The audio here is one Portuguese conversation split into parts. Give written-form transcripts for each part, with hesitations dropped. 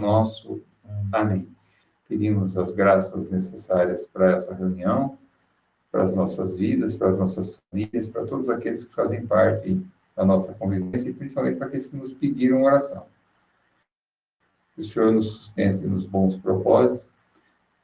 nosso. Amém. Pedimos as graças necessárias para essa reunião, para as nossas vidas, para as nossas famílias, para todos aqueles que fazem parte da nossa convivência e principalmente para aqueles que nos pediram oração. Que o Senhor nos sustente nos bons propósitos,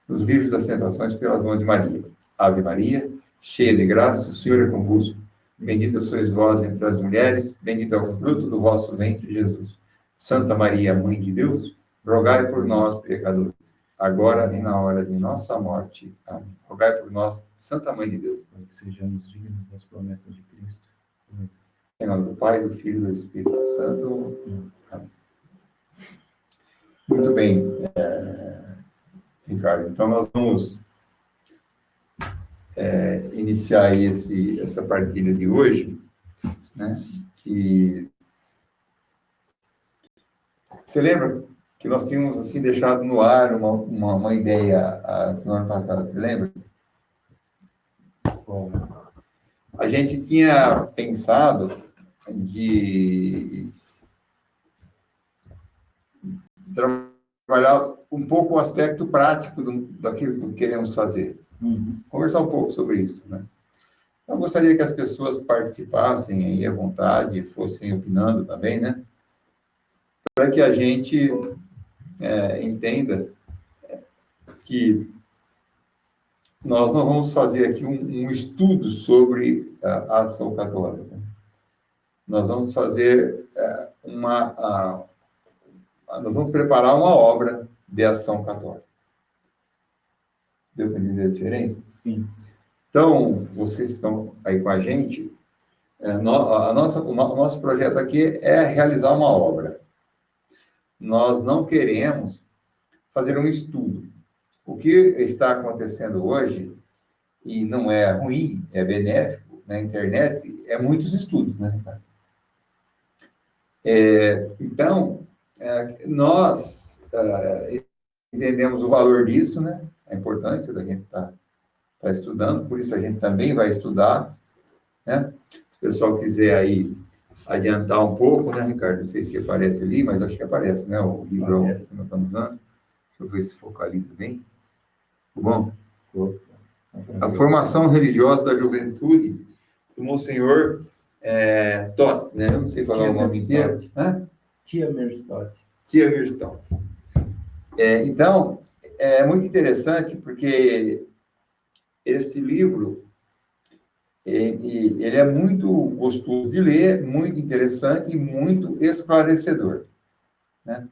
nos livros das tentações pelas mãos de Maria. Ave Maria, cheia de graça, o Senhor é convosco. Bendita sois vós entre as mulheres, bendito é o fruto do vosso ventre, Jesus. Santa Maria, Mãe de Deus, rogai por nós, pecadores, agora e na hora de nossa morte. Amém. Rogai por nós, Santa Mãe de Deus, para que sejamos dignos das promessas de Cristo. Amém. Em nome do Pai, do Filho e do Espírito Santo. Amém. Muito bem, Ricardo. Então, nós vamos iniciar aí essa partilha de hoje, né? Que você lembra que nós tínhamos assim deixado no ar uma ideia a semana passada, você lembra? Bom, a gente tinha pensado de trabalhar um pouco o aspecto prático daquilo que queremos fazer. Conversar um pouco sobre isso, né? Eu gostaria que as pessoas participassem aí à vontade, fossem opinando também, né? Para que a gente entenda que nós não vamos fazer aqui um estudo sobre a ação católica. Nós vamos fazer nós vamos preparar uma obra de ação católica. Deu para entender a diferença? Sim. Então, vocês que estão aí com a gente, o nosso projeto aqui é realizar uma obra. Nós não queremos fazer um estudo. O que está acontecendo hoje, e não é ruim, é benéfico, na internet, é muitos estudos, né? Então, nós entendemos o valor disso, né? A importância da gente estar estudando, por isso a gente também vai estudar, né? Se o pessoal quiser aí adiantar um pouco, né, Ricardo? Não sei se aparece ali, mas acho que aparece, né? O livro que nós estamos usando. Deixa eu ver se focaliza bem. Tá bom? A formação religiosa da juventude do Monsenhor Todt, né? Eu não sei falar o nome inteiro. Tiermeier-Stott. Tiermeier-Stott. Então, é muito interessante porque este livro ele é muito gostoso de ler, muito interessante e muito esclarecedor, né?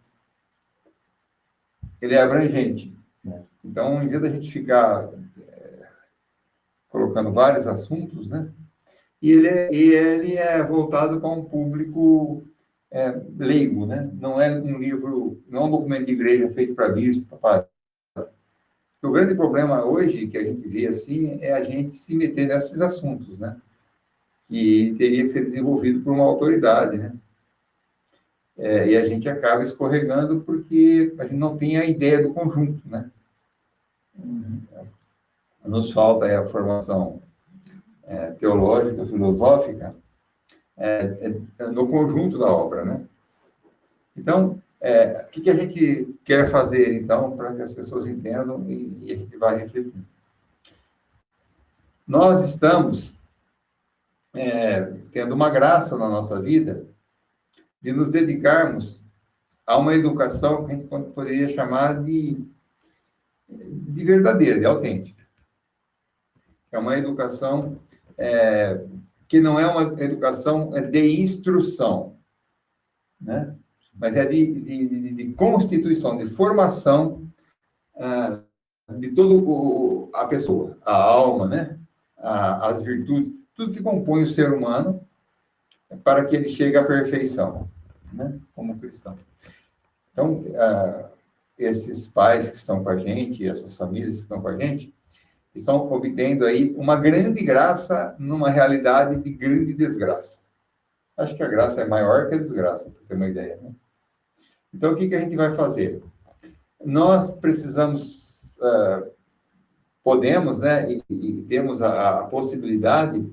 Ele é abrangente, né? Então, em vez da gente ficar colocando vários assuntos, né? E ele é voltado para um público leigo, né? Não é um livro, não é um documento de igreja feito para bispo, para padre. O grande problema hoje que a gente vê assim é a gente se meter nesses assuntos, né? Que teria que ser desenvolvido por uma autoridade, né? E a gente acaba escorregando porque a gente não tem a ideia do conjunto, né? Nos falta a formação teológica, filosófica, no conjunto da obra, né? Então, o que a gente quer fazer, então, para que as pessoas entendam e a gente vai refletindo? Nós estamos tendo uma graça na nossa vida de nos dedicarmos a uma educação que a gente poderia chamar de verdadeira, de autêntica. É uma educação que não é uma educação de instrução, né? Mas é de constituição, de formação de toda a pessoa, a alma, né? As virtudes, tudo que compõe o ser humano para que ele chegue à perfeição, né? Como cristão. Então, esses pais que estão com a gente, essas famílias que estão com a gente, estão obtendo aí uma grande graça numa realidade de grande desgraça. Acho que a graça é maior que a desgraça, para ter uma ideia, né? Então, o que a gente vai fazer? Nós precisamos, podemos, né, e temos a possibilidade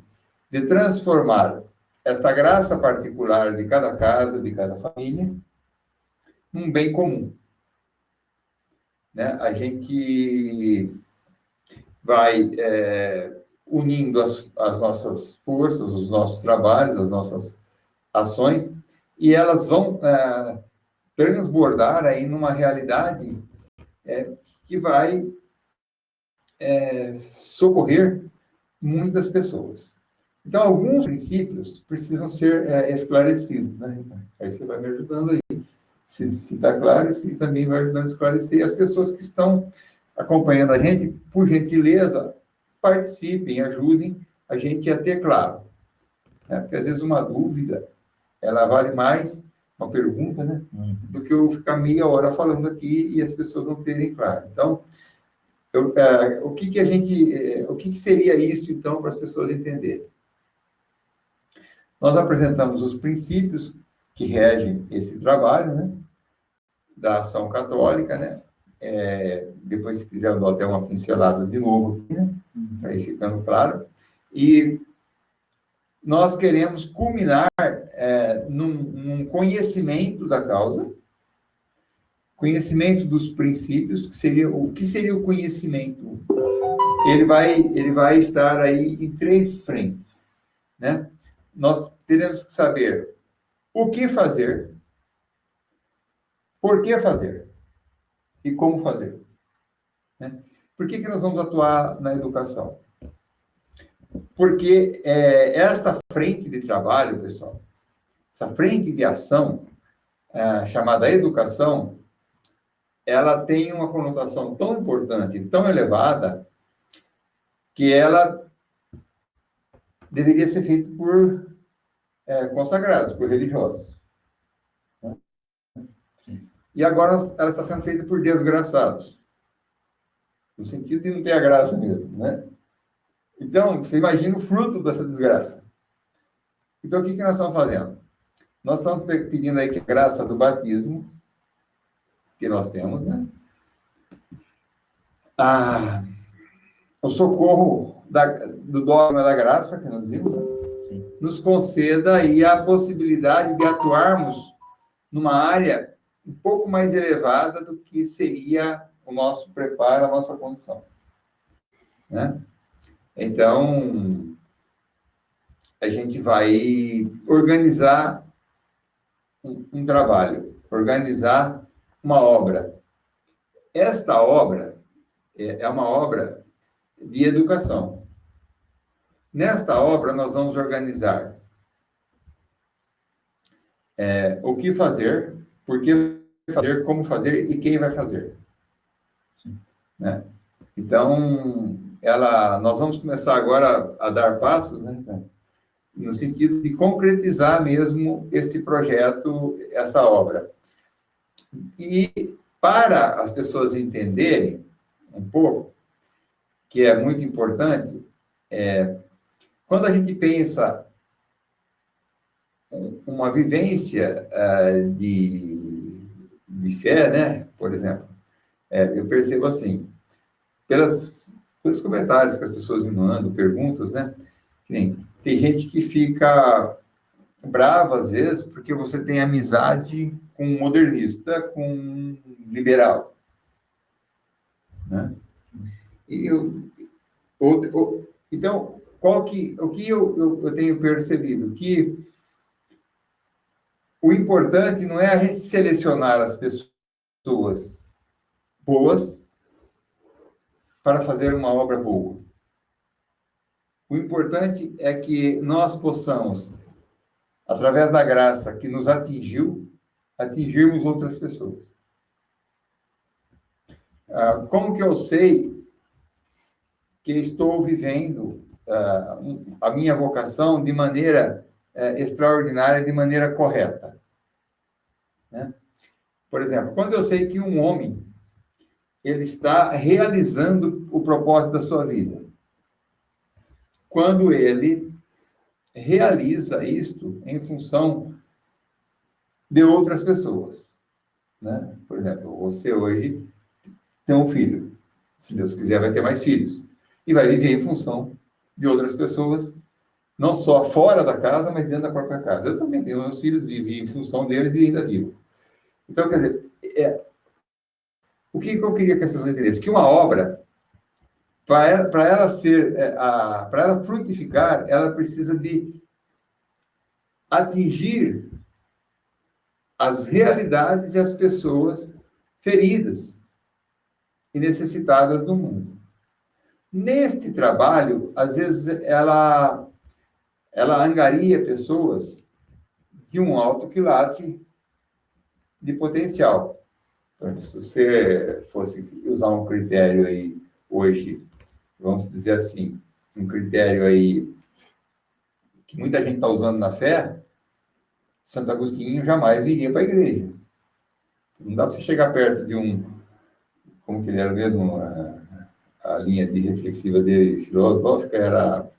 de transformar esta graça particular de cada casa, de cada família, num bem comum. né? A gente vai unindo as nossas forças, os nossos trabalhos, as nossas ações, e elas vão transbordar aí numa realidade que vai socorrer muitas pessoas. Então, alguns princípios precisam ser esclarecidos, né? Aí você vai me ajudando aí. Se está claro, se também vai ajudando a esclarecer. E as pessoas que estão acompanhando a gente, por gentileza, participem, ajudem a gente a ter claro. Né? Porque, às vezes, uma dúvida, ela vale mais, uma pergunta, né? Do que eu ficar meia hora falando aqui e as pessoas não terem claro. Então, o que seria isso, então, para as pessoas entenderem? Nós apresentamos os princípios que regem esse trabalho, né, da ação católica, né? Depois, se quiser, eu dou até uma pincelada de novo, né, para ir ficando claro. E nós queremos culminar num conhecimento da causa, conhecimento dos princípios, o que seria o conhecimento? Ele vai estar aí em 3 frentes, né? Nós teremos que saber o que fazer, por que fazer e como fazer, né? Por que nós vamos atuar na educação? Porque esta frente de trabalho, pessoal, essa frente de ação, chamada educação, ela tem uma conotação tão importante, tão elevada, que ela deveria ser feita por consagrados, por religiosos. Né? E agora ela está sendo feita por desgraçados, no sentido de não ter a graça mesmo, né? Então, você imagina o fruto dessa desgraça. Então, o que nós estamos fazendo? Nós estamos pedindo aí que a graça do batismo, que nós temos, né? O socorro do dogma da graça, que nós vimos, né? Nos conceda aí a possibilidade de atuarmos numa área um pouco mais elevada do que seria o nosso preparo, a nossa condição, né? Então, a gente vai organizar um trabalho, organizar uma obra. Esta obra é uma obra de educação. Nesta obra, nós vamos organizar o que fazer, por que fazer, como fazer e quem vai fazer. Né? Então, nós vamos começar agora a dar passos, né, no sentido de concretizar mesmo esse projeto, essa obra. E para as pessoas entenderem um pouco, que é muito importante, quando a gente pensa uma vivência de fé, né? Por exemplo, eu percebo assim, pelos comentários que as pessoas me mandam, perguntas, né? Tem gente que fica brava, às vezes, porque você tem amizade com um modernista, com um liberal, né? Então, o que eu tenho percebido? Que o importante não é a gente selecionar as pessoas boas para fazer uma obra boa. O importante é que nós possamos, através da graça que nos atingiu, atingirmos outras pessoas. Como que eu sei que estou vivendo a minha vocação de maneira extraordinária, de maneira correta? Né? Por exemplo, quando eu sei que um homem ele está realizando o propósito da sua vida, quando ele realiza isto em função de outras pessoas, né? Por exemplo, você hoje tem um filho, se Deus quiser vai ter mais filhos, e vai viver em função de outras pessoas, não só fora da casa, mas dentro da própria casa. Eu também tenho meus filhos, vivi em função deles e ainda vivo. Então, quer dizer, O que eu queria que as pessoas entendessem? Que uma obra, para ela ser, para ela frutificar, ela precisa de atingir as realidades e as pessoas feridas e necessitadas do mundo. Neste trabalho, às vezes, ela angaria pessoas de um alto quilate de potencial. Então, se você fosse usar um critério aí, hoje, vamos dizer assim, um critério aí que muita gente está usando na fé, Santo Agostinho jamais iria para a igreja. Não dá para você chegar perto de um, como que ele era mesmo, a linha de reflexiva dele, filosófica, era...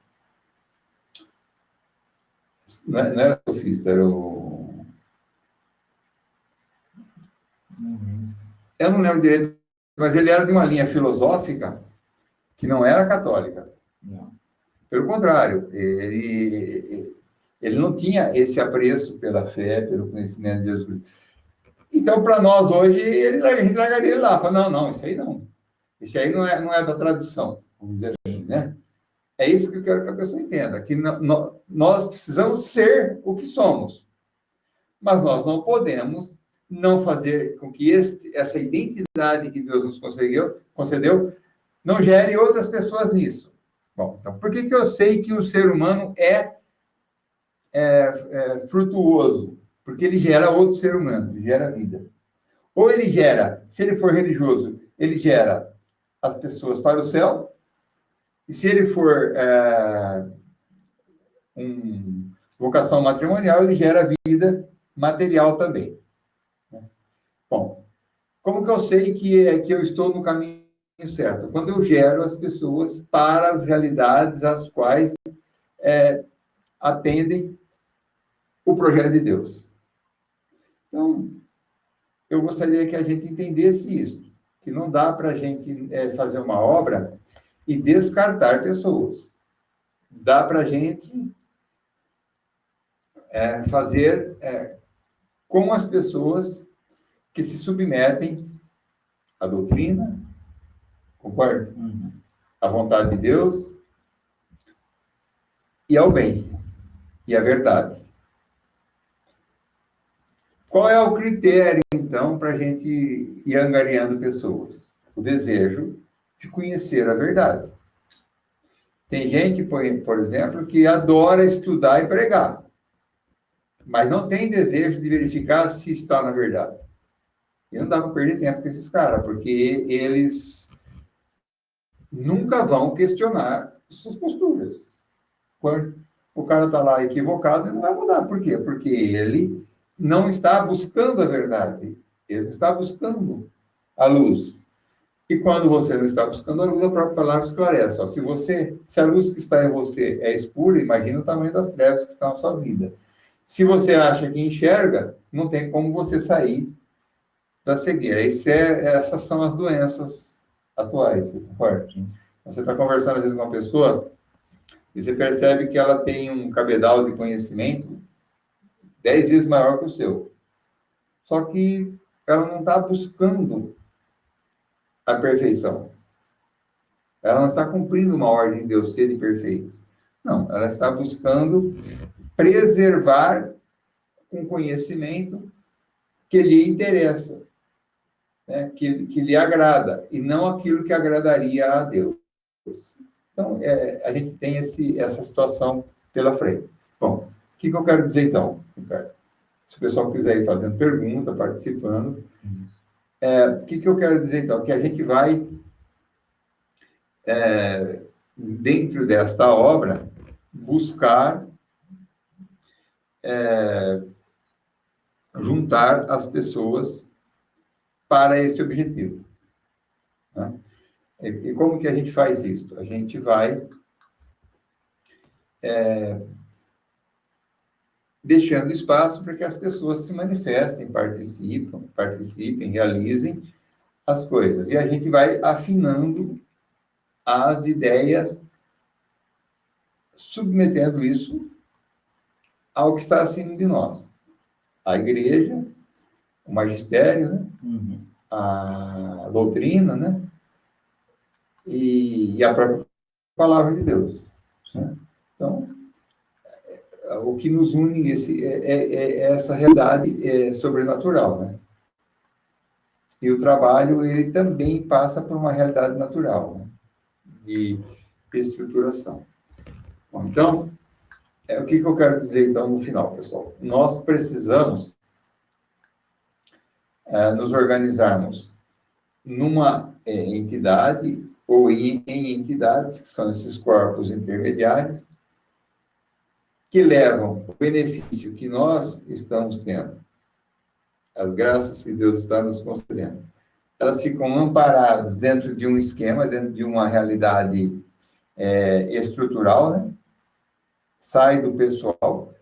Não era sofista, era o... Eu não lembro direito, mas ele era de uma linha filosófica que não era católica. Não. Pelo contrário, ele não tinha esse apreço pela fé, pelo conhecimento de Jesus. Então, para nós hoje, a gente largaria ele lá. Fala, não, isso aí não. Isso aí não é da tradição, vamos dizer assim, né? É isso que eu quero que a pessoa entenda, que nós precisamos ser o que somos, mas nós não podemos não fazer com que essa identidade que Deus nos concedeu não gere outras pessoas nisso. Bom, então, por que eu sei que o ser humano é frutuoso? Porque ele gera outro ser humano, ele gera vida. Ou ele gera, se ele for religioso, ele gera as pessoas para o céu, e se ele for vocação matrimonial, ele gera vida material também. Bom, como que eu sei que eu estou no caminho certo? Quando eu gero as pessoas para as realidades às quais atendem o projeto de Deus. Então, eu gostaria que a gente entendesse isso, que não dá para a gente fazer uma obra e descartar pessoas. Dá para a gente fazer com as pessoas que se submetem à doutrina, concorda? Uhum. À vontade de Deus e ao bem, e à verdade. Qual é o critério, então, para a gente ir angariando pessoas? O desejo de conhecer a verdade. Tem gente, por exemplo, que adora estudar e pregar, mas não tem desejo de verificar se está na verdade. E não dá para perder tempo com esses caras, porque eles nunca vão questionar suas posturas. Quando o cara está lá equivocado, ele não vai mudar. Por quê? Porque ele não está buscando a verdade. Ele está buscando a luz. E quando você não está buscando a luz, a própria palavra esclarece. Ó, se a luz que está em você é escura, imagina o tamanho das trevas que estão na sua vida. Se você acha que enxerga, não tem como você sair da cegueira. Essas são as doenças atuais, você concorda? Você está conversando às vezes com uma pessoa e você percebe que ela tem um cabedal de conhecimento 10 vezes maior que o seu. Só que ela não está buscando a perfeição. Ela não está cumprindo uma ordem de Deus ser perfeito. Não, ela está buscando preservar um conhecimento que lhe interessa, né? que lhe agrada, e não aquilo que agradaria a Deus. Então, a gente tem essa situação pela frente. Bom, o que eu quero dizer, então, Ricardo? Se o pessoal quiser ir fazendo pergunta, participando, o que eu quero dizer, então? Que a gente vai, dentro desta obra, buscar juntar as pessoas para esse objetivo. Né? E como que a gente faz isso? A gente vai deixando espaço para que as pessoas se manifestem, participem, realizem as coisas. E a gente vai afinando as ideias, submetendo isso ao que está acima de nós. A igreja, o magistério, né? Uhum. a doutrina, né? E a própria palavra de Deus, né? Então, o que nos une é essa realidade sobrenatural, né? E o trabalho, ele também passa por uma realidade natural, né? De estruturação. Bom, então, o que eu quero dizer, então, no final, pessoal? Nós precisamos nos organizarmos numa entidade ou em entidades, que são esses corpos intermediários, que levam o benefício que nós estamos tendo, as graças que Deus está nos concedendo. Elas ficam amparadas dentro de um esquema, dentro de uma realidade estrutural, né? Sai do pessoal.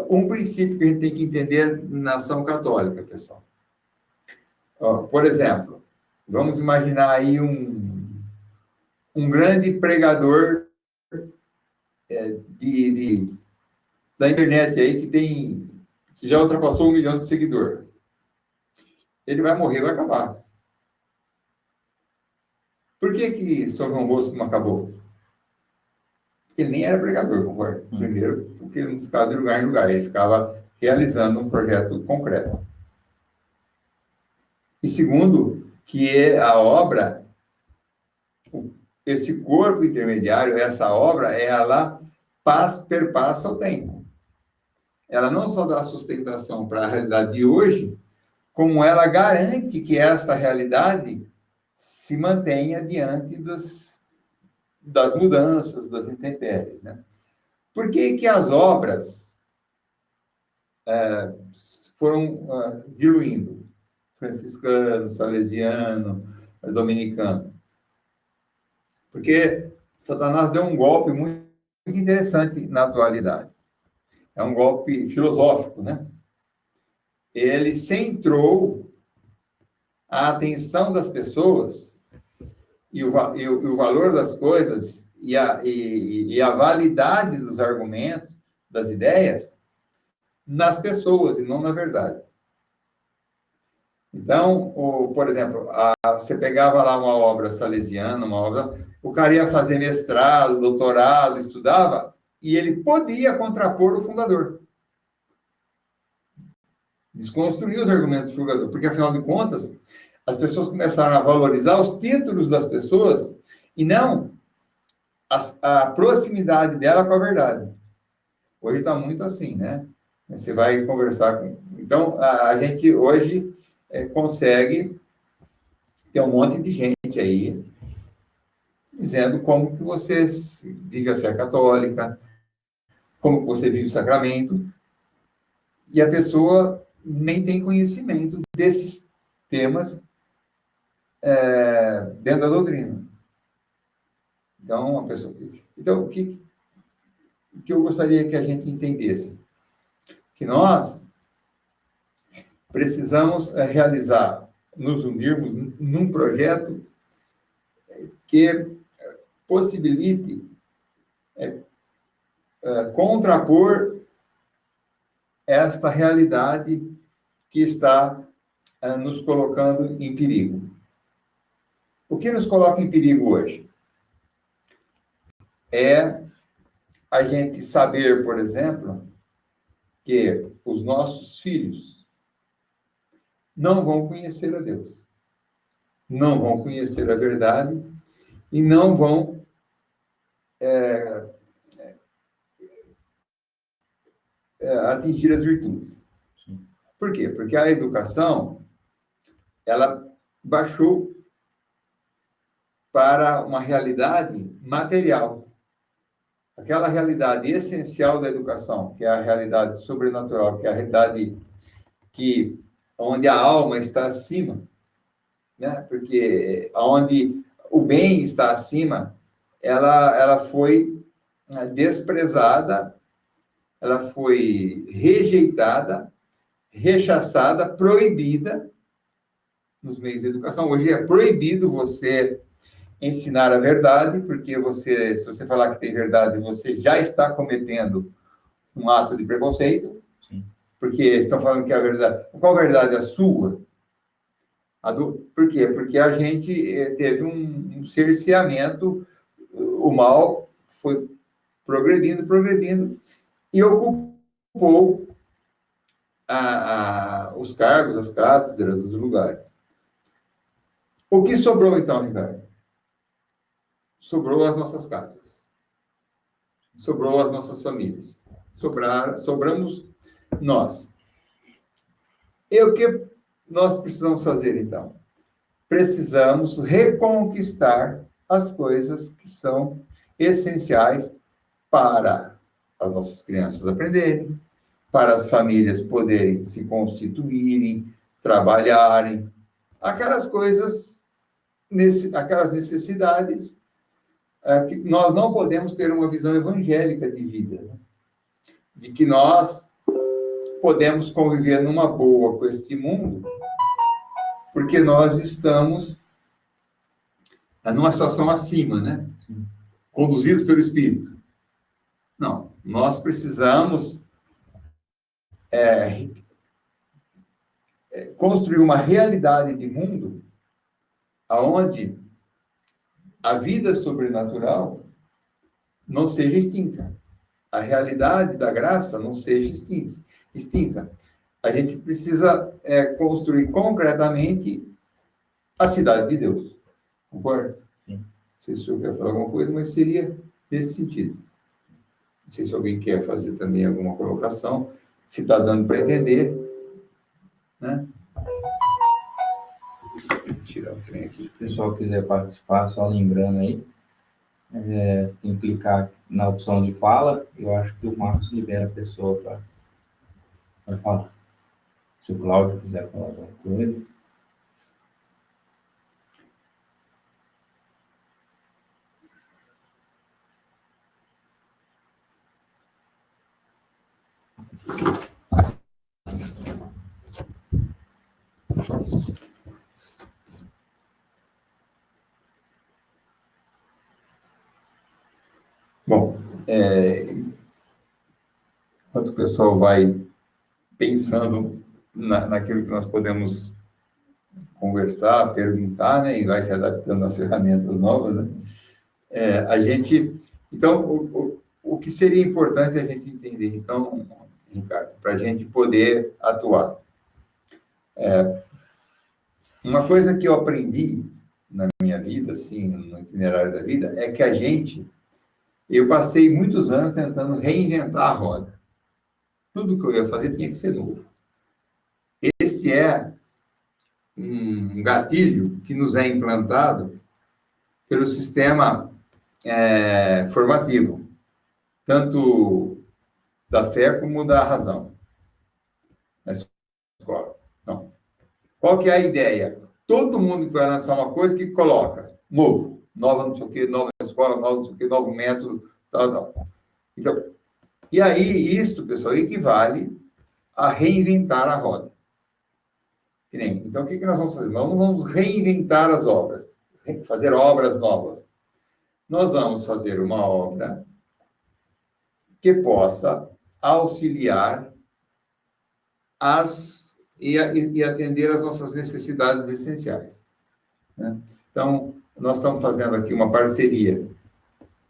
Um princípio que a gente tem que entender na ação católica, pessoal. Por exemplo, vamos imaginar aí um grande pregador da internet aí que já ultrapassou 1 milhão de seguidores. Ele vai morrer, vai acabar. Por que São João Bosco não acabou? Ele nem era pregador, concorda? Primeiro, porque ele não ficava de lugar em lugar, ele ficava realizando um projeto concreto. E segundo, que a obra, esse corpo intermediário, essa obra, ela perpassa o tempo. Ela não só dá sustentação para a realidade de hoje, como ela garante que esta realidade se mantenha diante das mudanças, das intempéries, né? Por que as obras foram diluindo? Franciscano, salesiano, dominicano. Porque Satanás deu um golpe muito interessante na atualidade. É um golpe filosófico, né? Ele centrou a atenção das pessoas e o valor das coisas e a validade dos argumentos, das ideias, nas pessoas e não na verdade. Então, por exemplo, você pegava lá uma obra salesiana, o cara ia fazer mestrado, doutorado, estudava, e ele podia contrapor o fundador. Desconstruir os argumentos do fundador, porque, afinal de contas, as pessoas começaram a valorizar os títulos das pessoas e não a proximidade dela com a verdade. Hoje está muito assim, né? Você vai conversar com... Então, a gente hoje consegue ter um monte de gente aí dizendo como que você vive a fé católica, como que você vive o sacramento, e a pessoa nem tem conhecimento desses temas dentro da doutrina. Então, o que eu gostaria que a gente entendesse? Que nós precisamos realizar, nos unirmos num projeto que possibilite contrapor esta realidade que está nos colocando em perigo. O que nos coloca em perigo hoje? É a gente saber, por exemplo, que os nossos filhos não vão conhecer a Deus, não vão conhecer a verdade e não vão atingir as virtudes. Por quê? Porque a educação, ela baixou para uma realidade material. Aquela realidade essencial da educação, que é a realidade sobrenatural, que é a realidade onde a alma está acima, né? Porque onde o bem está acima, ela foi desprezada, ela foi rejeitada, rechaçada, proibida nos meios de educação. Hoje é proibido você ensinar a verdade, porque se você falar que tem verdade, você já está cometendo um ato de preconceito. Sim. Porque estão falando que a verdade... Qual verdade é a sua? Por quê? Porque a gente teve um cerceamento, o mal foi progredindo, progredindo, e ocupou os cargos, as cátedras, os lugares. O que sobrou, então, Ricardo? Sobrou as nossas casas. Sobrou as nossas famílias. Sobramos nós. E o que nós precisamos fazer, então? Precisamos reconquistar as coisas que são essenciais para as nossas crianças aprenderem, para as famílias poderem se constituírem, trabalharem, aquelas coisas, aquelas necessidades que nós não podemos ter uma visão evangélica de vida, né? De que nós podemos conviver numa boa com este mundo, porque nós estamos numa situação acima, né? Sim. Conduzidos pelo Espírito. Não, nós precisamos construir uma realidade de mundo aonde a vida sobrenatural não seja extinta. A realidade da graça não seja extinta. A gente precisa construir concretamente a cidade de Deus. Concorda? Sim. Não sei se o senhor quer falar alguma coisa, mas seria nesse sentido. Não sei se alguém quer fazer também alguma colocação, se está dando para entender, né? Vou tirar o trem aqui. Se o pessoal quiser participar, só lembrando aí, tem que clicar na opção de fala. Eu acho que o Marcos libera a pessoa para falar. Se o Cláudio quiser falar alguma coisa. Bom, enquanto o pessoal vai pensando naquilo que nós podemos conversar, perguntar, né, e vai se adaptando às ferramentas novas, né? A gente... Então, o que seria importante a gente entender, então, Ricardo, para a gente poder atuar? Uma coisa que eu aprendi na minha vida, assim, no itinerário da vida, é que eu passei muitos anos tentando reinventar a roda. Tudo que eu ia fazer tinha que ser novo. Esse é um gatilho que nos é implantado pelo sistema formativo, tanto da fé como da razão, na escola. Não. Qual que é a ideia? Todo mundo que vai lançar uma coisa que coloca novo, nova não sei o quê, nova escola, nova não sei o quê, novo método, tal. Então, e aí, isso, pessoal, equivale a reinventar a roda. Então, o que nós vamos fazer? Nós não vamos reinventar as obras, fazer obras novas. Nós vamos fazer uma obra que possa auxiliar e atender às nossas necessidades essenciais, né? Então, nós estamos fazendo aqui uma parceria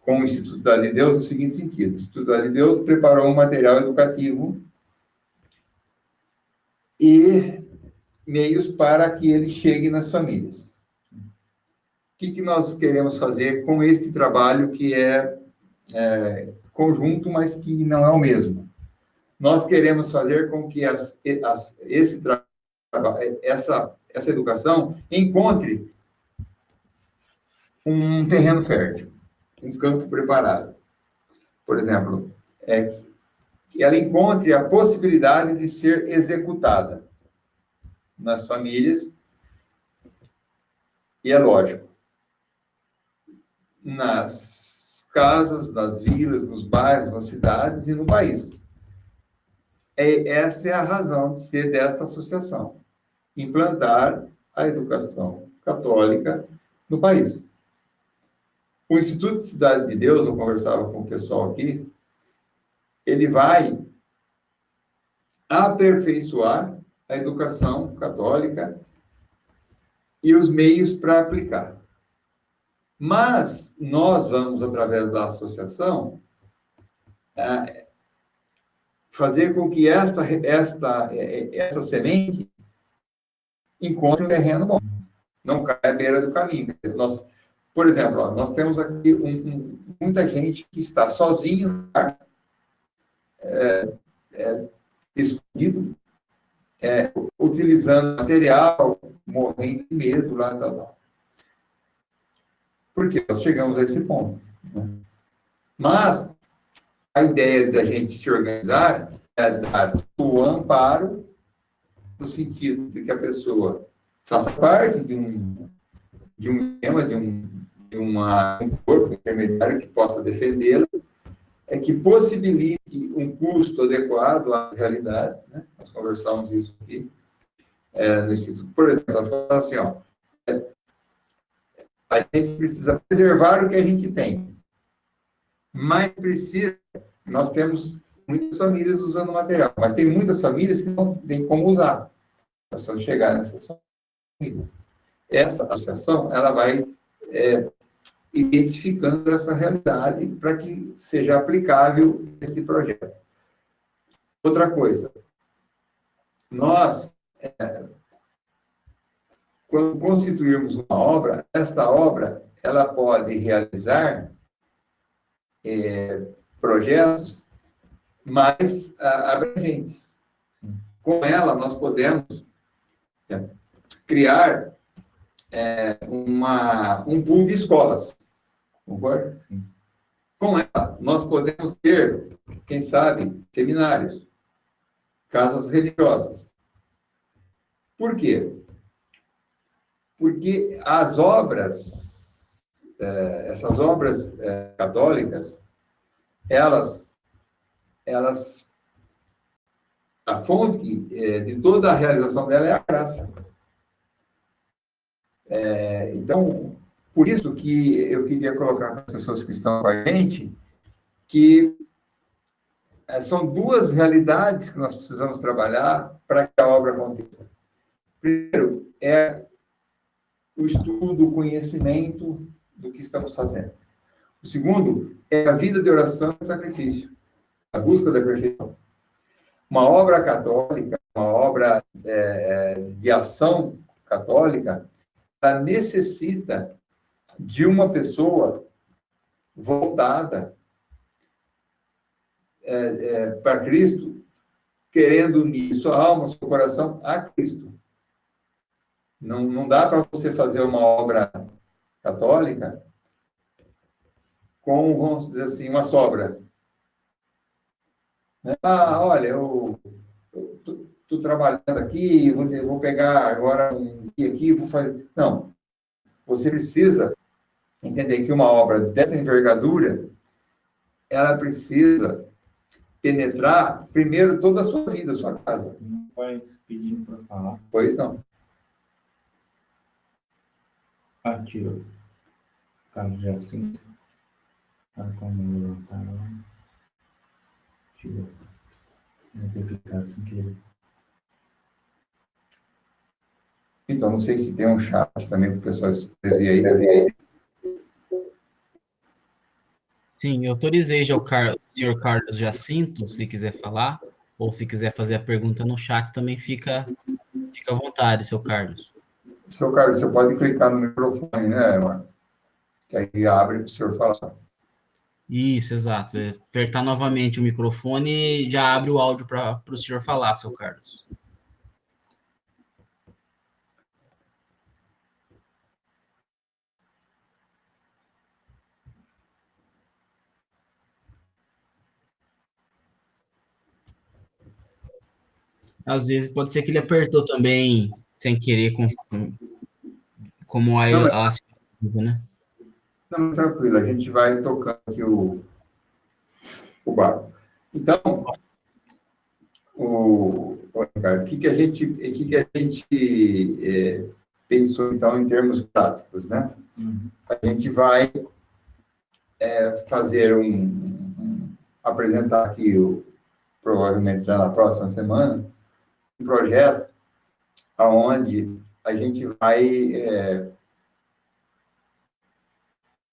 com o Instituto Cidade de Deus no seguinte sentido: o Instituto Cidade de Deus preparou um material educativo e meios para que ele chegue nas famílias. O que nós queremos fazer com este trabalho que é conjunto, mas que não é o mesmo? Nós queremos fazer com que essa educação encontre um terreno fértil, um campo preparado. Por exemplo, que ela encontre a possibilidade de ser executada nas famílias, e é lógico, nas casas, nas vilas, nos bairros, nas cidades e no país. Essa é a razão de ser desta associação: implantar a educação católica no país. O Instituto de Cidade de Deus, eu conversava com o pessoal aqui, ele vai aperfeiçoar a educação católica e os meios para aplicar. Mas nós vamos, através da associação, fazer com que essa semente encontre um terreno bom, não caia à beira do caminho. Nós, por exemplo, nós temos aqui muita gente que está sozinho, escondido, utilizando material, morrendo de medo, lá, tal. Porque nós chegamos a esse ponto. Né? Mas a ideia da gente se organizar é dar o amparo, no sentido de que a pessoa faça parte de um esquema, de um corpo intermediário que possa defendê-la, que possibilite um custo adequado à realidade. Né? Nós conversamos isso aqui no Instituto. Por exemplo, nós falamos assim, a gente precisa preservar o que a gente tem, mas nós temos muitas famílias usando material, mas tem muitas famílias que não têm como usar. Nós só chegar nessas famílias. Essa associação, ela vai identificando essa realidade para que seja aplicável esse projeto. Outra coisa, nós, quando constituirmos uma obra, esta obra, ela pode realizar projetos mais abrangentes. Com ela, nós podemos criar um pool de escolas. Concorda? Com ela, nós podemos ter, quem sabe, seminários, casas religiosas. Por quê? Porque as obras, essas obras católicas, a fonte de toda a realização dela é a graça. Então, por isso que eu queria colocar para as pessoas que estão com a gente, que são duas realidades que nós precisamos trabalhar para que a obra aconteça. Primeiro, o estudo, o conhecimento do que estamos fazendo. O segundo é a vida de oração e sacrifício, a busca da perfeição. Uma obra católica, uma obra de ação católica, ela necessita de uma pessoa voltada para Cristo, querendo unir sua alma, seu coração a Cristo. Não dá para você fazer uma obra católica com, vamos dizer assim, uma sobra. Olha, eu estou trabalhando aqui, vou pegar agora um dia aqui, vou fazer... Não. Você precisa entender que uma obra dessa envergadura, ela precisa penetrar, primeiro, toda a sua vida, a sua casa. Não faz pedindo para falar. Pois não. Tira. Carlos Jacinto. Como levantar lá. Tira. Deve ter picado sem querer. Então, não sei se tem um chat também para o pessoal escrever aí. Sim, eu autorizei já o senhor Carlos Jacinto, se quiser falar, ou se quiser fazer a pergunta no chat, também fica à vontade, seu Carlos. Seu Carlos, você pode clicar no microfone, né, Marcos? Que aí abre para o senhor falar. Isso, exato. Apertar novamente o microfone e já abre o áudio para o senhor falar, seu Carlos. Às vezes pode ser que ele apertou também sem querer, como a né? Não, tranquilo, a gente vai tocando aqui o barco. Então, Ricardo, o que a gente pensou, então, em termos práticos, né? A gente vai fazer apresentar aqui, provavelmente já na próxima semana, um projeto onde a gente vai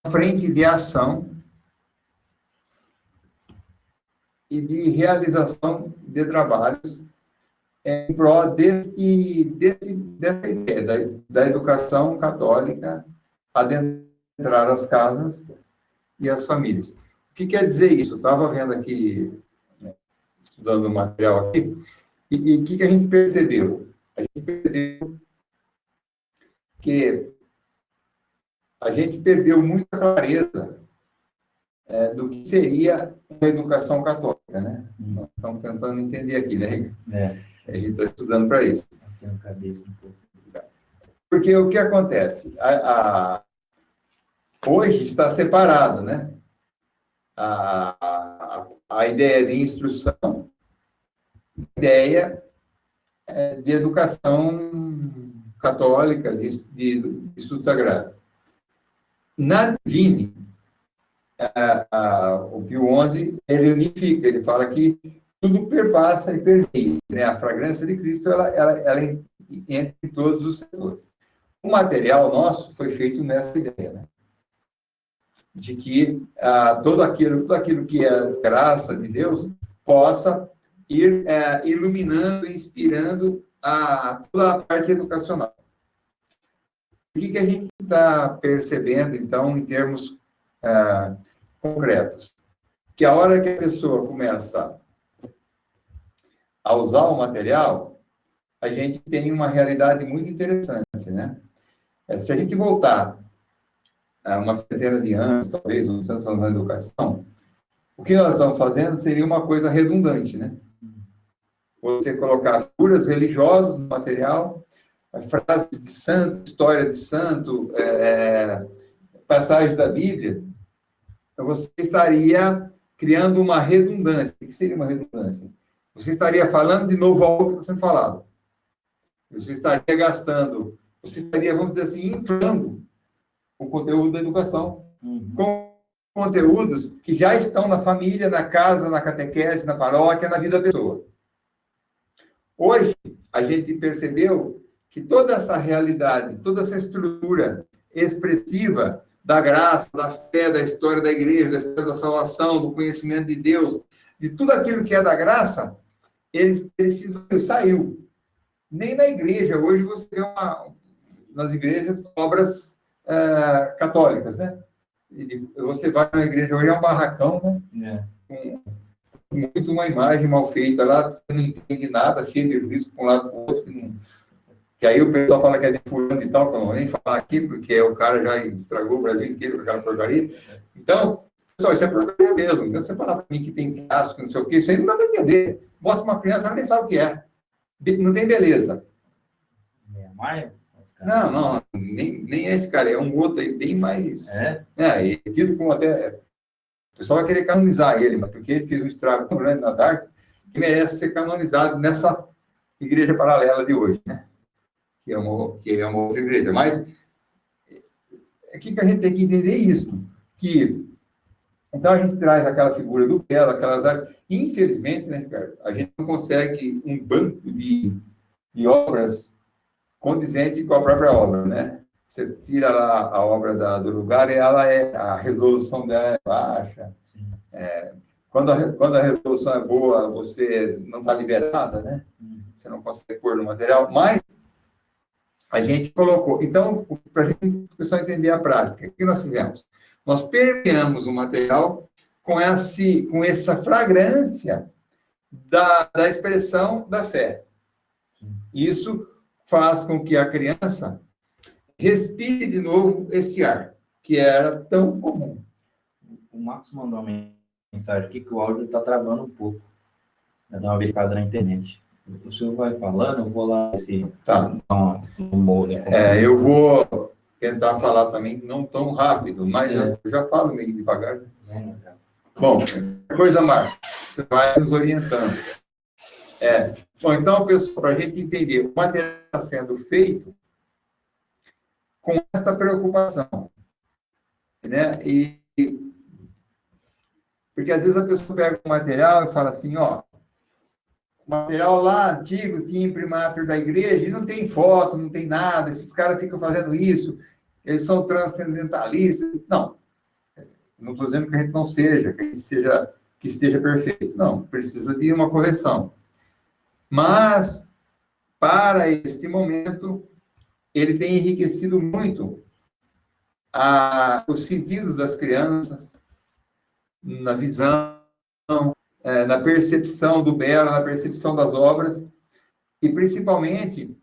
à frente de ação e de realização de trabalhos em prol dessa ideia da educação católica adentrar as casas e as famílias. O que quer dizer isso? Eu estava vendo aqui, estudando o material aqui, e o que a gente percebeu? A gente percebeu que a gente perdeu muita clareza do que seria uma educação católica, né? Nós estamos tentando entender aqui, né? A gente está estudando para isso. Tenho cabeça um pouco. Porque o que acontece? Hoje está separado, né? A ideia de instrução, a ideia de educação católica, de estudo sagrado. Na Divine, o Pio XI, ele unifica, ele fala que tudo perpassa e permeia, né? A fragrância de Cristo, ela entra em todos os setores. O material nosso foi feito nessa ideia, né? De que tudo aquilo que é graça de Deus possa ir iluminando, inspirando toda a parte educacional. O que a gente está percebendo, então, em termos concretos? Que a hora que a pessoa começa a usar o material, a gente tem uma realidade muito interessante, né? Se a gente voltar uma centena de anos, talvez, uns tantos anos na educação, o que nós estamos fazendo seria uma coisa redundante, né? Você colocar figuras religiosas no material, frases de santo, história de santo, passagens da Bíblia, você estaria criando uma redundância. O que seria uma redundância? Você estaria falando de novo algo que está sendo falado. Você estaria gastando, você estaria, vamos dizer assim, inflando o conteúdo da educação com conteúdos que já estão na família, na casa, na catequese, na paróquia, na vida da pessoa. Hoje, a gente percebeu que toda essa realidade, toda essa estrutura expressiva da graça, da fé, da história da igreja, da história da salvação, do conhecimento de Deus, de tudo aquilo que é da graça, eles precisam, saiu. Nem na igreja, hoje você vê nas igrejas obras católicas, né? Você vai na igreja hoje, é um barracão, né? Com muito uma imagem mal feita lá, você não entende nada, cheio de risco para um lado para o outro, que aí o pessoal fala que é de fulano e tal, que eu não vou nem falar aqui, porque o cara já estragou o Brasil inteiro com aquela porcaria. Então, pessoal, isso é porcaria mesmo. Então, você falar para mim que tem casco, não sei o quê, isso aí não dá para entender. Mostra uma criança, ela nem sabe o que é. Não tem beleza. Não, nem esse cara, é um outro aí bem mais... e tido como até... O pessoal vai querer canonizar ele, mas porque ele fez um estrago tão grande nas artes, que merece ser canonizado nessa igreja paralela de hoje, né? Que é uma outra igreja. Mas aqui que a gente tem que entender isso, que então a gente traz aquela figura do belo, aquelas artes. Infelizmente, né, Ricardo, a gente não consegue um banco de obras condizente com a própria obra, né? Você tira lá a obra do lugar e a resolução dela é baixa. Quando a resolução é boa, você não está liberada, né? Você não consegue pôr no material, mas a gente colocou. Então, para a gente pessoal entender a prática, o que nós fizemos? Nós permeamos o material com essa fragrância da expressão da fé. Isso faz com que a criança respire de novo esse ar, que era tão comum. O Marcos mandou uma mensagem aqui que o áudio está travando um pouco. Vai dar uma verificada na internet. O senhor vai falando, eu vou lá eu vou tentar falar também não tão rápido, mas eu já falo meio devagar. Bom, coisa, Marcos, você vai nos orientando. Bom, então, pessoal, para a gente entender, o material está sendo feito com esta preocupação, né? Porque às vezes a pessoa pega o material e fala assim, material lá antigo tinha imprimatur da igreja e não tem foto, não tem nada, esses caras ficam fazendo isso, eles são transcendentalistas. Não, não estou dizendo que a gente não seja, que esteja perfeito. Não, precisa de uma correção. Mas, para este momento, ele tem enriquecido muito os sentidos das crianças, na visão, na percepção do belo, na percepção das obras, e principalmente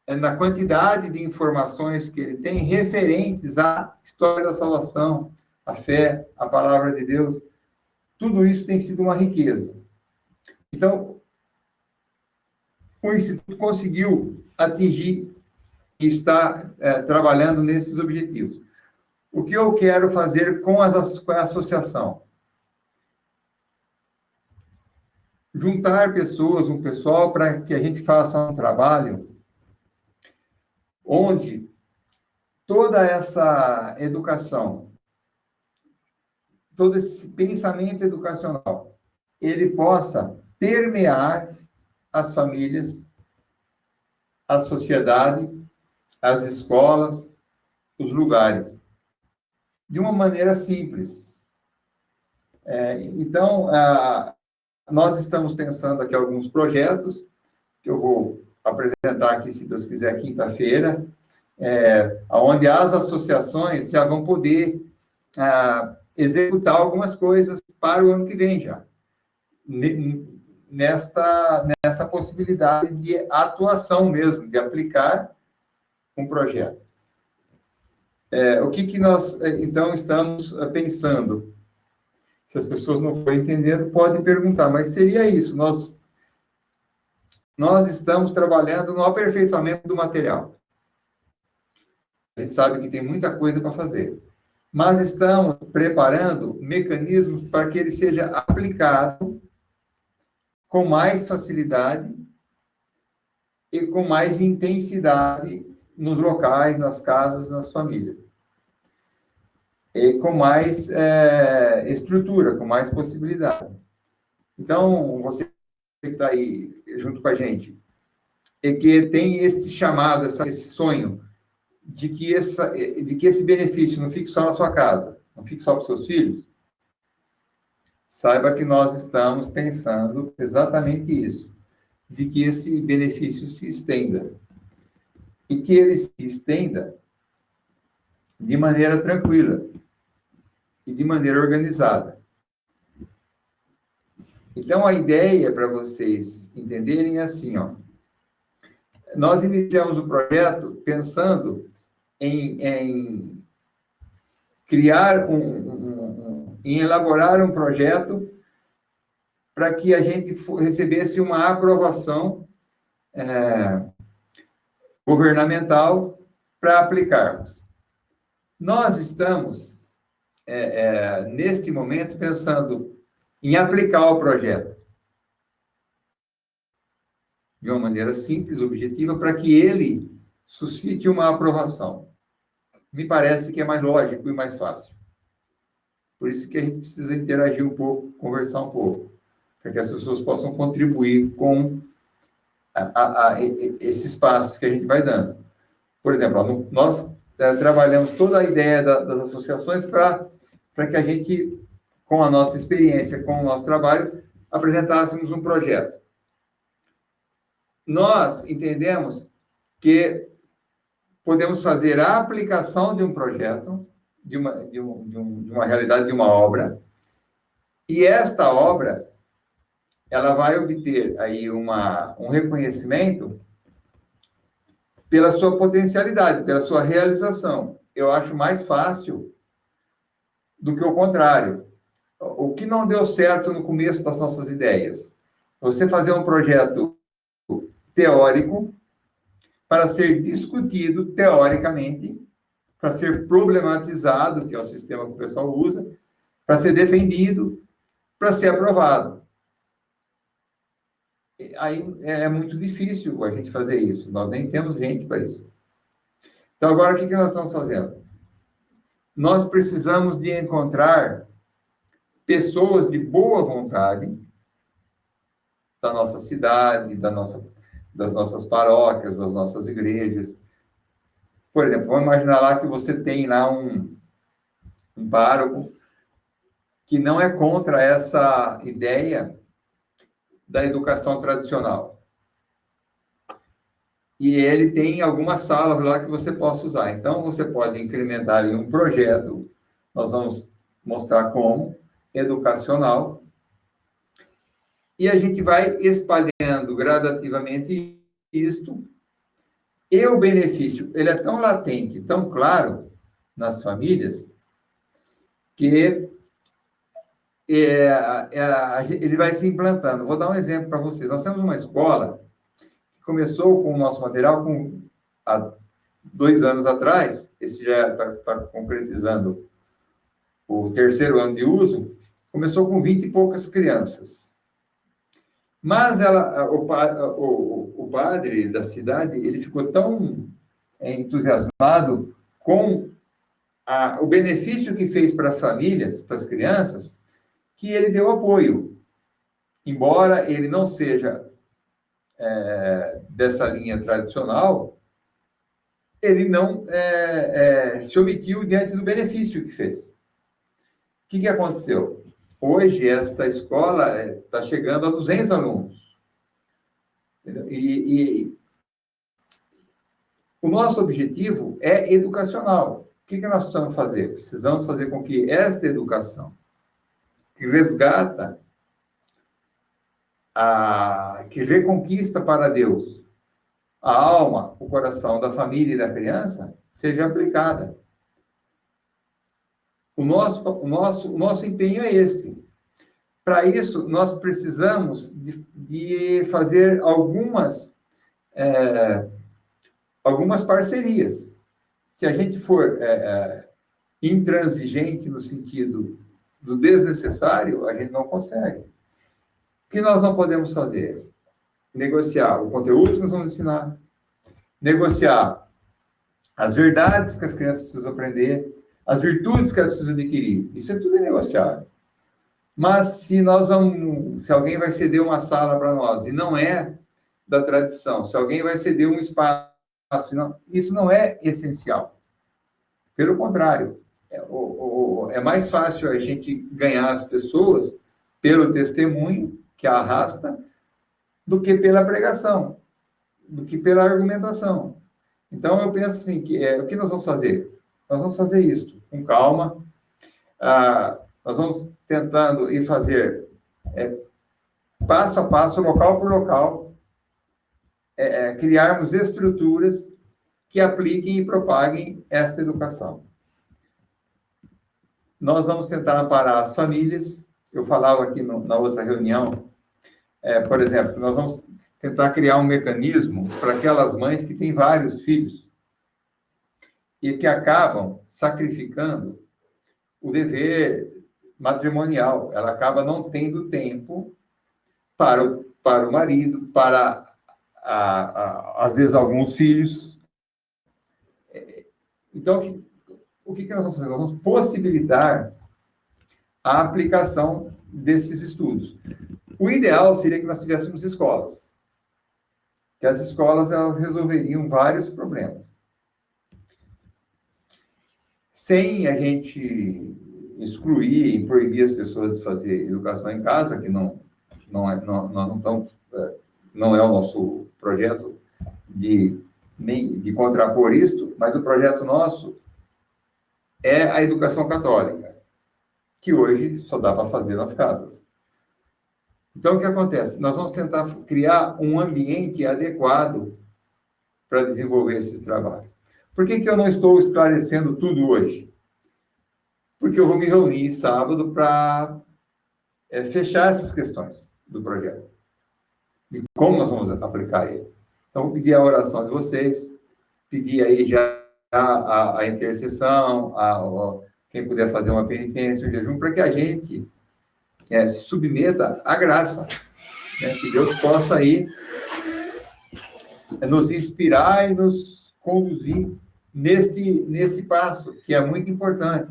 na quantidade de informações que ele tem referentes à história da salvação, à fé, à palavra de Deus. Tudo isso tem sido uma riqueza. Então, o Instituto conseguiu atingir e está trabalhando nesses objetivos. O que eu quero fazer com a associação? Juntar pessoas, um pessoal, para que a gente faça um trabalho onde toda essa educação, todo esse pensamento educacional, ele possa permear as famílias, a sociedade, as escolas, os lugares, de uma maneira simples. Então, nós estamos pensando aqui alguns projetos, que eu vou apresentar aqui, se Deus quiser, quinta-feira, onde as associações já vão poder executar algumas coisas para o ano que vem já, nessa possibilidade de atuação mesmo, de aplicar um projeto. O que nós, então, estamos pensando? Se as pessoas não forem entendendo, podem perguntar, mas seria isso, nós estamos trabalhando no aperfeiçoamento do material. A gente sabe que tem muita coisa para fazer, mas estamos preparando mecanismos para que ele seja aplicado com mais facilidade e com mais intensidade nos locais, nas casas, nas famílias. E com mais estrutura, com mais possibilidade. Então, você que está aí junto com a gente, e que tem esse chamado, esse sonho, de que esse benefício não fique só na sua casa, não fique só para os seus filhos, saiba que nós estamos pensando exatamente isso, de que esse benefício se estenda. E que ele se estenda de maneira tranquila e de maneira organizada. Então, a ideia para vocês entenderem é assim, ó. Nós iniciamos o projeto pensando em criar em elaborar um projeto para que a gente recebesse uma aprovação governamental para aplicarmos. Nós estamos, neste momento, pensando em aplicar o projeto de uma maneira simples, objetiva, para que ele suscite uma aprovação. Me parece que é mais lógico e mais fácil. Por isso que a gente precisa interagir um pouco, conversar um pouco, para que as pessoas possam contribuir com esses passos que a gente vai dando. Por exemplo, nós trabalhamos toda a ideia das associações para que a gente, com a nossa experiência, com o nosso trabalho, apresentássemos um projeto. Nós entendemos que podemos fazer a aplicação de um projeto, de uma realidade, de uma obra, e esta obra, ela vai obter aí um reconhecimento pela sua potencialidade, pela sua realização. Eu acho mais fácil do que o contrário. O que não deu certo no começo das nossas ideias? Você fazer um projeto teórico para ser discutido teoricamente, para ser problematizado, que é o sistema que o pessoal usa, para ser defendido, para ser aprovado. Aí é muito difícil a gente fazer isso. Nós nem temos gente para isso. Então, agora, o que nós estamos fazendo? Nós precisamos de encontrar pessoas de boa vontade da nossa cidade, das nossas paróquias, das nossas igrejas. Por exemplo, vamos imaginar lá que você tem lá um pároco que não é contra essa ideia da educação tradicional. E ele tem algumas salas lá que você possa usar. Então, você pode incrementar em um projeto, nós vamos mostrar como, educacional, e a gente vai espalhando gradativamente isto, e o benefício, ele é tão latente, tão claro nas famílias, que ele vai se implantando. Vou dar um exemplo para vocês. Nós temos uma escola que começou com o nosso material há 2 anos atrás, esse já está concretizando o 3º ano de uso, começou com 20 e poucas crianças. Mas o padre da cidade, ele ficou tão entusiasmado com o benefício que fez para as famílias, para as crianças, que ele deu apoio. Embora ele não seja dessa linha tradicional, ele não se omitiu diante do benefício que fez. O que aconteceu? Hoje, esta escola está chegando a 200 alunos. E o nosso objetivo é educacional. O que nós precisamos fazer? Precisamos fazer com que esta educação, que resgata, que reconquista para Deus a alma, o coração da família e da criança, seja aplicada. O nosso empenho é esse. Para isso, nós precisamos de fazer algumas parcerias. Se a gente for intransigente no sentido do desnecessário, a gente não consegue. O que nós não podemos fazer? Negociar o conteúdo que nós vamos ensinar, negociar as verdades que as crianças precisam aprender, as virtudes que elas precisam adquirir. Isso é tudo negociável. Mas se alguém vai ceder uma sala para nós e não é da tradição, se alguém vai ceder um espaço, isso não é essencial. Pelo contrário, é mais fácil a gente ganhar as pessoas pelo testemunho que a arrasta do que pela pregação, do que pela argumentação. Então, eu penso assim, o que nós vamos fazer? Nós vamos fazer isso com calma. Nós vamos tentando ir fazer passo a passo, local por local, criarmos estruturas que apliquem e propaguem esta educação. Nós vamos tentar amparar as famílias. Eu falava aqui na outra reunião, por exemplo, nós vamos tentar criar um mecanismo para aquelas mães que têm vários filhos e que acabam sacrificando o dever matrimonial. Ela acaba não tendo tempo para o marido, para, às vezes, alguns filhos. Então, o que nós vamos fazer? Nós vamos possibilitar a aplicação desses estudos. O ideal seria que nós tivéssemos escolas, que as escolas elas resolveriam vários problemas. Sem a gente excluir e proibir as pessoas de fazer educação em casa, que não é o nosso projeto de contrapor isto, mas o projeto nosso é a educação católica, que hoje só dá para fazer nas casas. Então, o que acontece? Nós vamos tentar criar um ambiente adequado para desenvolver esses trabalhos. Por que eu não estou esclarecendo tudo hoje? Porque eu vou me reunir sábado para fechar essas questões do projeto. De como nós vamos aplicar ele. Então, vou pedir a oração de vocês, pedir aí já a intercessão, quem puder fazer uma penitência, um jejum, para que a gente se submeta à graça, né? Que Deus possa aí nos inspirar e nos conduzir nesse passo, que é muito importante.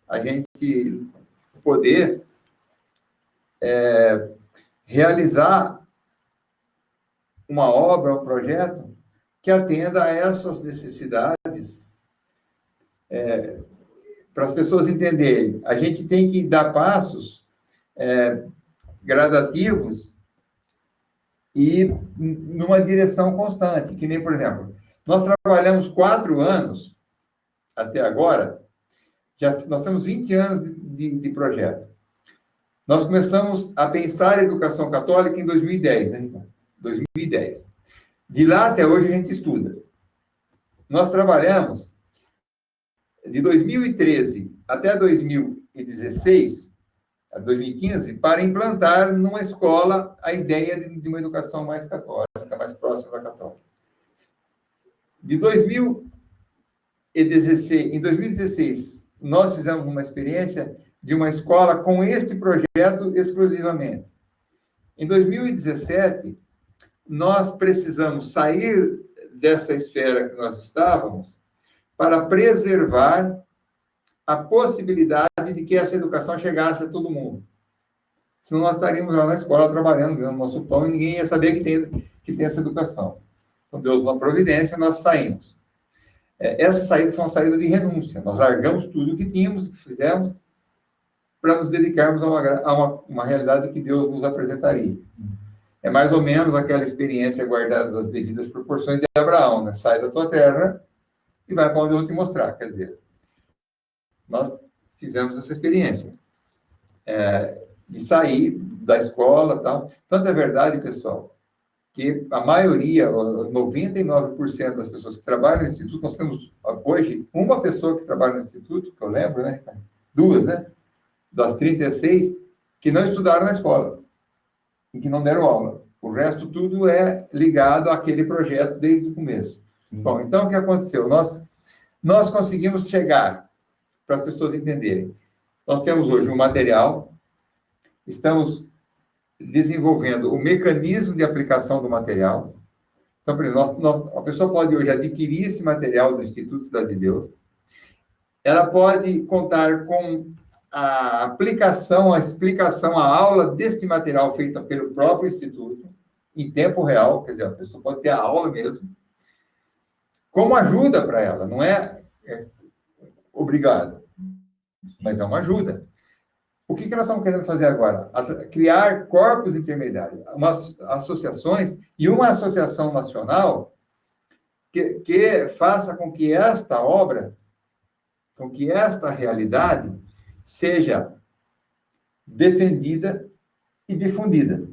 A gente poder realizar uma obra, um projeto que atenda a essas necessidades, para as pessoas entenderem. A gente tem que dar passos gradativos e numa direção constante, que nem, por exemplo, nós trabalhamos 4 anos até agora, nós temos 20 anos de projeto. Nós começamos a pensar a educação católica em 2010, né? 2010. De lá até hoje a gente estuda. Nós trabalhamos de 2013 até 2016, 2015, para implantar numa escola a ideia de uma educação mais católica, mais próxima da católica. De 2016, em 2016, nós fizemos uma experiência de uma escola com este projeto exclusivamente. Em 2017, nós precisamos sair dessa esfera que nós estávamos para preservar a possibilidade de que essa educação chegasse a todo mundo. Senão nós estaríamos lá na escola trabalhando, ganhando nosso pão, e ninguém ia saber que tem essa educação. Então, Deus, na providência, nós saímos. Essa saída foi uma saída de renúncia. Nós largamos tudo o que tínhamos, que fizemos, para nos dedicarmos a uma realidade que Deus nos apresentaria. É mais ou menos aquela experiência guardada as devidas proporções de Abraão, né? Sai da tua terra e vai para onde eu vou te mostrar. Quer dizer, nós fizemos essa experiência de sair da escola e tal. Tanto é verdade, pessoal, que a maioria, 99% das pessoas que trabalham no Instituto, nós temos hoje uma pessoa que trabalha no Instituto, que eu lembro, né? 2, né? Das 36, que não estudaram na escola e que não deram aula. O resto tudo é ligado àquele projeto desde o começo. Bom, então o que aconteceu? Nós conseguimos chegar, para as pessoas entenderem. Nós temos hoje um material, estamos desenvolvendo o mecanismo de aplicação do material. Então, por exemplo, a pessoa pode hoje adquirir esse material do Instituto Cidade de Deus, ela pode contar com a aplicação, a explicação, a aula deste material feita pelo próprio Instituto, em tempo real, quer dizer, a pessoa pode ter a aula mesmo, como ajuda para ela, não é obrigado, mas é uma ajuda. O que nós estamos querendo fazer agora? Criar corpos intermediários, associações, e uma associação nacional que faça com que esta obra, com que esta realidade seja defendida e difundida,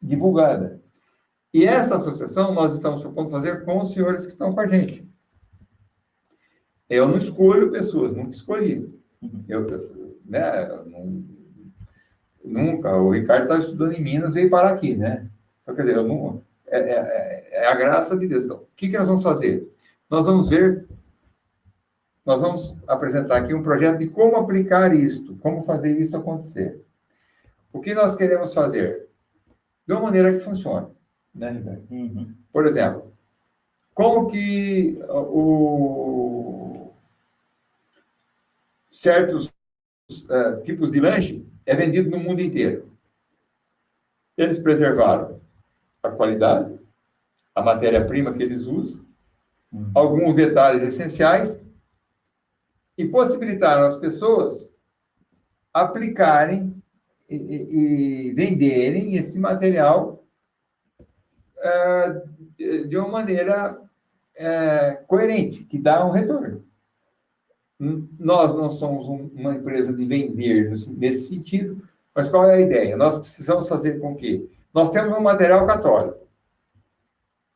divulgada. E essa associação nós estamos propondo fazer com os senhores que estão com a gente. Eu não escolho pessoas, nunca escolhi. Nunca. O Ricardo estava estudando em Minas e veio parar aqui, né? Então, quer dizer, é a graça de Deus. Então, o que nós vamos fazer? Nós vamos apresentar aqui um projeto de como aplicar isto, como fazer isso acontecer. O que nós queremos fazer? De uma maneira que funcione. Né, Ricardo? Uhum. Por exemplo, como que certos tipos de lanche é vendido no mundo inteiro? Eles preservaram a qualidade, a matéria-prima que eles usam, alguns detalhes essenciais, e possibilitaram as pessoas aplicarem e venderem esse material de uma maneira coerente, que dá um retorno. Nós não somos uma empresa de vender nesse sentido, mas qual é a ideia? Nós precisamos fazer com que nós temos um material católico,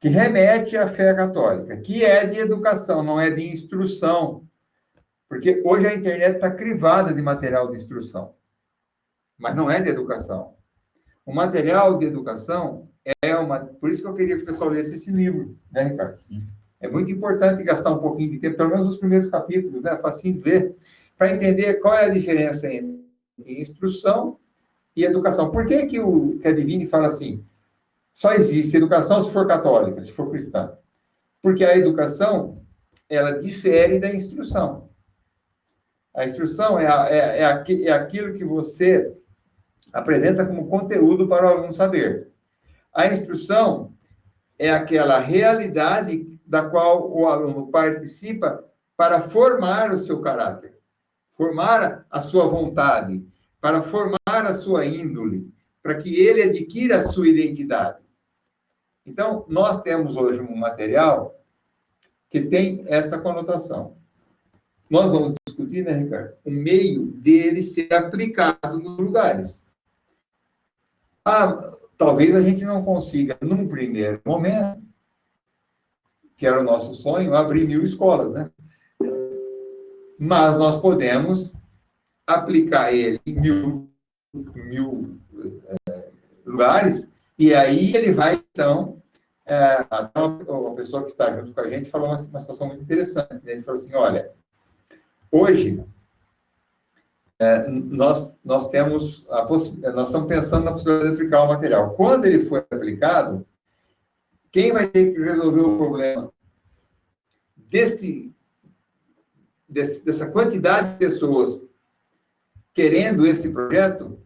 que remete à fé católica, que é de educação, não é de instrução. Porque hoje a internet está crivada de material de instrução, mas não é de educação. O material de educação Por isso que eu queria que o pessoal lesse esse livro, né, Ricardo? É muito importante gastar um pouquinho de tempo, pelo menos os primeiros capítulos, né? Facinho de ler, para entender qual é a diferença entre instrução e educação. Por que a Divine fala assim? Só existe educação se for católica, se for cristã. Porque a educação, ela difere da instrução. A instrução é aquilo que você apresenta como conteúdo para o aluno saber. A instrução é aquela realidade da qual o aluno participa para formar o seu caráter, formar a sua vontade, para formar a sua índole, para que ele adquira a sua identidade. Então, nós temos hoje um material que tem essa conotação. Nós vamos discutir, né, Ricardo, o meio dele ser aplicado nos lugares. Talvez a gente não consiga, num primeiro momento, que era o nosso sonho, abrir 1000 escolas, né? Mas nós podemos aplicar ele em 1000 lugares, e aí ele vai, então, até uma pessoa que está junto com a gente falou uma situação muito interessante, né? Ele falou assim, olha, hoje, nós temos nós estamos pensando na possibilidade de aplicar o material. Quando ele for aplicado, quem vai ter que resolver o problema dessa quantidade de pessoas querendo esse projeto,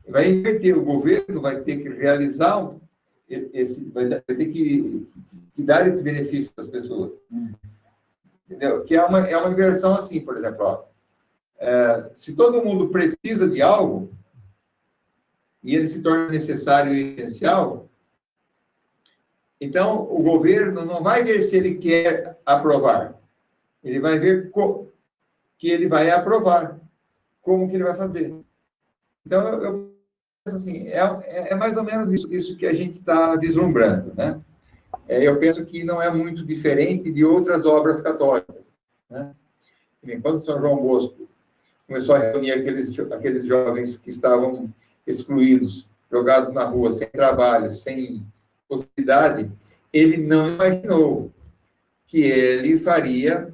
vai inverter. O governo vai ter que realizar vai ter que dar esse benefício para as pessoas. Entendeu? Que é uma inversão assim, por exemplo, ó, se todo mundo precisa de algo e ele se torna necessário e essencial, então o governo não vai ver se ele quer aprovar, ele vai ver que ele vai aprovar, como que ele vai fazer. Então, eu penso assim, é mais ou menos isso que a gente está vislumbrando, né? Eu penso que não é muito diferente de outras obras católicas, né? Quando São João Bosco começou a reunir aqueles jovens que estavam excluídos, jogados na rua, sem trabalho, sem possibilidade, ele não imaginou que ele estaria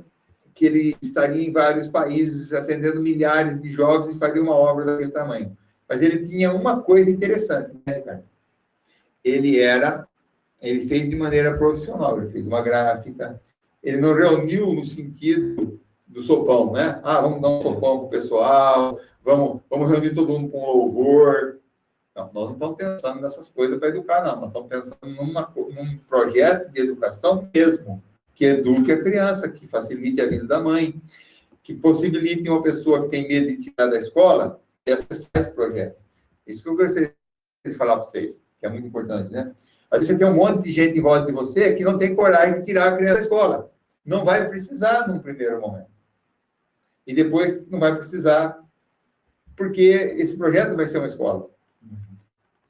em vários países, atendendo milhares de jovens e faria uma obra daquele tamanho. Mas ele tinha uma coisa interessante, né, Ricardo? Ele fez de maneira profissional, ele fez uma gráfica, ele não reuniu no sentido do sopão, né? Vamos dar um sopão para o pessoal, vamos reunir todo mundo com louvor. Não, nós não estamos pensando nessas coisas para educar, não. Nós estamos pensando num projeto de educação mesmo, que eduque a criança, que facilite a vida da mãe, que possibilite uma pessoa que tem medo de tirar da escola e acessar esse projeto. Isso que eu gostaria de falar para vocês, que é muito importante, né? Às vezes você tem um monte de gente em volta de você que não tem coragem de tirar a criança da escola. Não vai precisar num primeiro momento. E depois não vai precisar, porque esse projeto vai ser uma escola.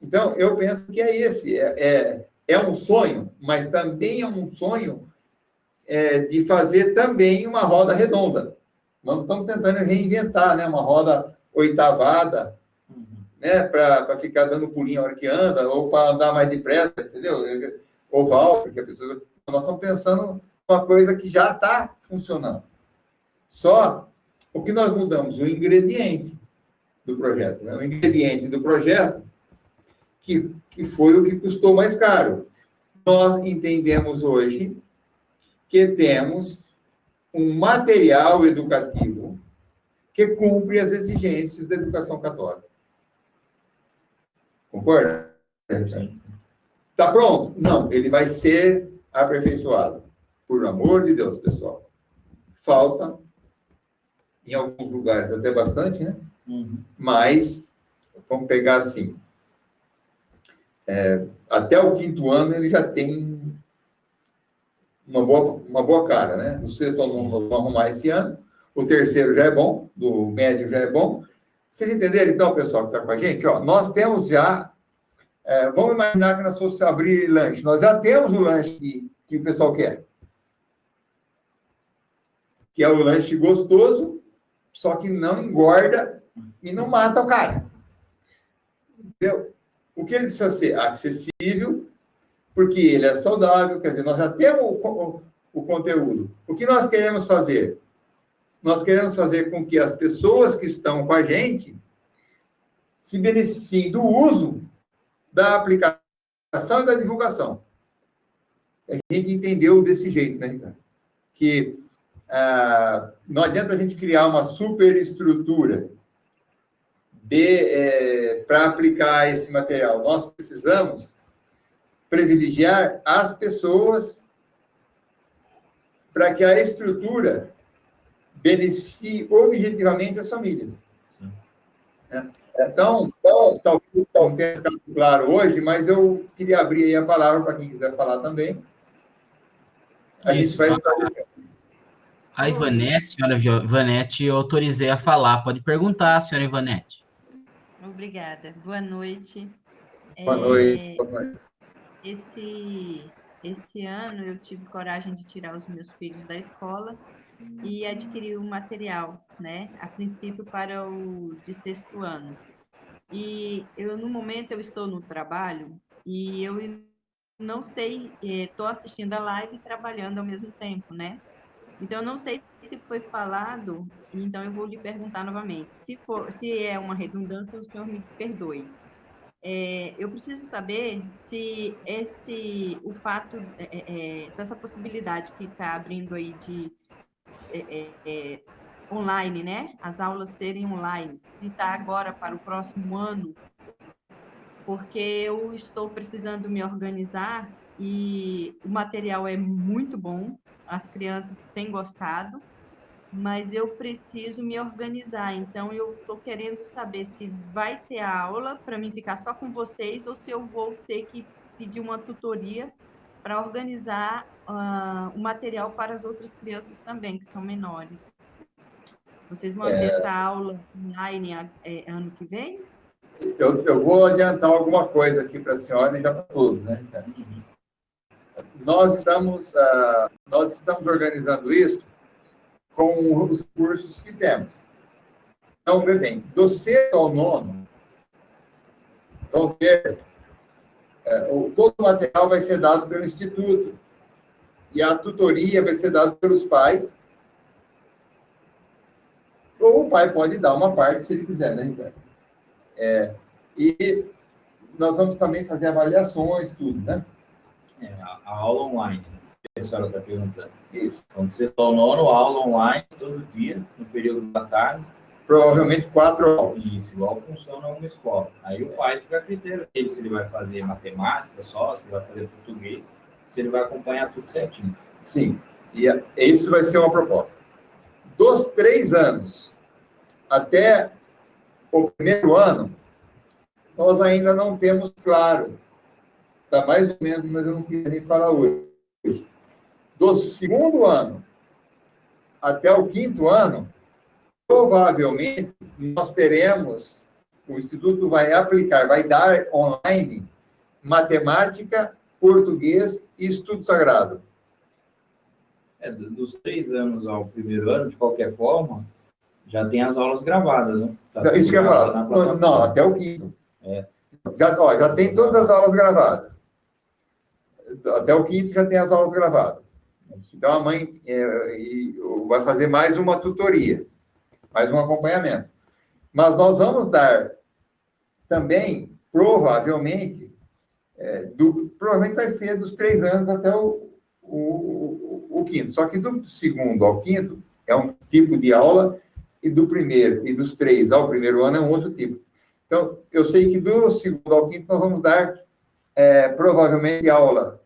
Então, eu penso que é esse. É um sonho, mas também é um sonho de fazer também uma roda redonda. Nós estamos tentando reinventar, né? Uma roda oitavada, né? Para ficar dando pulinho a hora que anda, ou para andar mais depressa, entendeu? Oval, porque a pessoa... Nós estamos pensando uma coisa que já está funcionando. Só o que nós mudamos? O ingrediente do projeto. Né? O ingrediente do projeto que foi o que custou mais caro. Nós entendemos hoje que temos um material educativo que cumpre as exigências da educação católica. Concorda? Está pronto? Não, ele vai ser aperfeiçoado. Por amor de Deus, pessoal. Falta, em alguns lugares, até bastante, né? Mas, vamos pegar assim, até o 5º ano ele já tem uma boa cara, né? O 6º nós vamos arrumar esse ano, o 3º já é bom, do médio já é bom. Vocês entenderam, então, pessoal que está com a gente? Ó, nós temos já, vamos imaginar que nós fosse abrir lanche, nós já temos o lanche que o pessoal quer, que é o lanche gostoso, só que não engorda e não mata o cara. Entendeu? O que ele precisa ser? Acessível, porque ele é saudável, quer dizer, nós já temos o conteúdo. O que nós queremos fazer? Nós queremos fazer com que as pessoas que estão com a gente se beneficiem do uso da aplicação e da divulgação. A gente entendeu desse jeito, né, Ricardo? Que não adianta a gente criar uma superestrutura para aplicar esse material. Nós precisamos privilegiar as pessoas para que a estrutura beneficie objetivamente as famílias. Sim. Então, talvez não tenha ficado claro hoje, mas eu queria abrir aí a palavra para quem quiser falar também. A gente Isso. vai esclarecer. A Ivanete, senhora Ivanete, eu autorizei a falar. Pode perguntar, senhora Ivanete. Obrigada. Boa noite. Boa noite. Boa noite. Esse ano eu tive coragem de tirar os meus filhos da escola e adquirir um material, né? A princípio para o de sexto ano. E no momento, eu estou no trabalho e eu não sei, estou assistindo a live e trabalhando ao mesmo tempo, né? Então, eu não sei se foi falado, então eu vou lhe perguntar novamente. Se é uma redundância, o senhor me perdoe. Eu preciso saber se o fato dessa possibilidade que está abrindo aí de online, né? As aulas serem online, se está agora para o próximo ano, porque eu estou precisando me organizar e o material é muito bom, as crianças têm gostado, mas eu preciso me organizar. Então, eu estou querendo saber se vai ter aula para mim ficar só com vocês ou se eu vou ter que pedir uma tutoria para organizar o material para as outras crianças também, que são menores. Vocês vão ter essa aula online ano que vem? Eu vou adiantar alguma coisa aqui para a senhora e já para todos, né? Nós estamos organizando isso com os cursos que temos. Então, vê bem, do sexto ao nono, vão ter, todo o material vai ser dado pelo Instituto, e a tutoria vai ser dada pelos pais, ou o pai pode dar uma parte, se ele quiser, né, Ricardo? E nós vamos também fazer avaliações, tudo, né? A aula online, a senhora está perguntando. Isso. Então, sexto ao nono, aula online, todo dia, no período da tarde. Provavelmente 4 aulas. Isso, igual funciona uma escola. Aí o pai fica a critério dele, se ele vai fazer matemática só, se ele vai fazer português, se ele vai acompanhar tudo certinho. Sim, e isso vai ser uma proposta. Dos 3 anos até o primeiro ano, nós ainda não temos claro. Está mais ou menos, mas eu não queria nem falar hoje. Do segundo ano até o quinto ano, provavelmente, nós teremos, o Instituto vai aplicar, vai dar online matemática, português e estudo sagrado. Dos 3 anos ao primeiro ano, de qualquer forma, já tem as aulas gravadas, né? Tá, isso que eu ia falar. Não, até o quinto. Já tem todas as aulas gravadas. Até o quinto já tem as aulas gravadas. Então, a mãe vai fazer mais uma tutoria, mais um acompanhamento. Mas nós vamos dar também, provavelmente, provavelmente vai ser dos 3 anos até o quinto. Só que do segundo ao quinto é um tipo de aula, e do primeiro e dos 3 ao primeiro ano é um outro tipo. Então, eu sei que do segundo ao quinto nós vamos dar, provavelmente, aula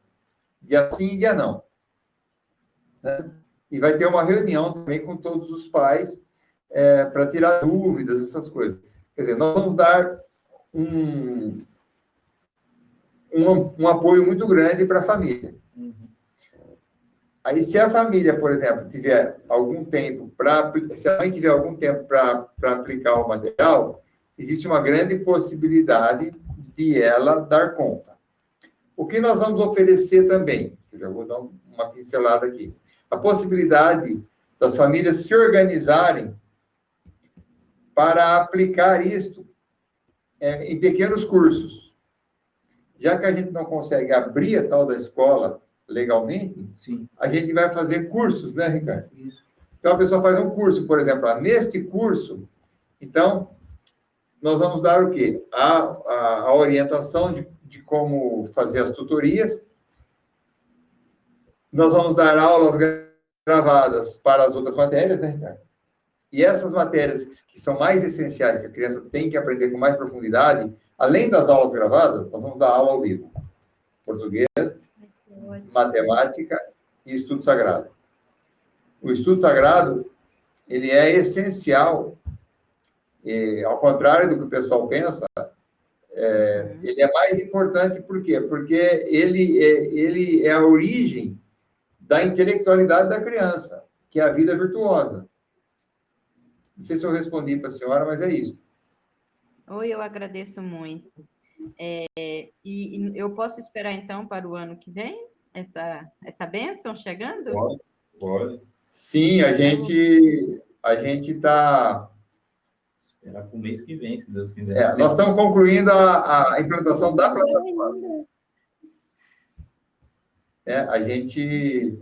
dia sim e dia não. Né? E vai ter uma reunião também com todos os pais para tirar dúvidas, essas coisas. Quer dizer, nós vamos dar um apoio muito grande para a família. Aí, se a família, por exemplo, tiver algum tempo se a mãe tiver algum tempo para aplicar o material, existe uma grande possibilidade de ela dar conta. O que nós vamos oferecer também, eu já vou dar uma pincelada aqui, a possibilidade das famílias se organizarem para aplicar isto em pequenos cursos. Já que a gente não consegue abrir a tal da escola legalmente, sim, a gente vai fazer cursos, né, Ricardo? Isso. Então, a pessoa faz um curso, por exemplo, neste curso, então, nós vamos dar o quê? A orientação de como fazer as tutorias, nós vamos dar aulas gravadas para as outras matérias, né, Ricardo? E essas matérias que são mais essenciais, que a criança tem que aprender com mais profundidade, além das aulas gravadas, nós vamos dar aula ao vivo. português, matemática e estudo sagrado. O estudo sagrado, ele é essencial, e, ao contrário do que o pessoal pensa, ele é mais importante por quê? Porque ele é a origem da intelectualidade da criança, que é a vida virtuosa. Não sei se eu respondi para a senhora, mas é isso. Oi, eu agradeço muito. E eu posso esperar, então, para o ano que vem, essa bênção chegando? Pode. Sim, a gente está... Esperar para o mês que vem, se Deus quiser. nós estamos concluindo a implantação da plataforma. A gente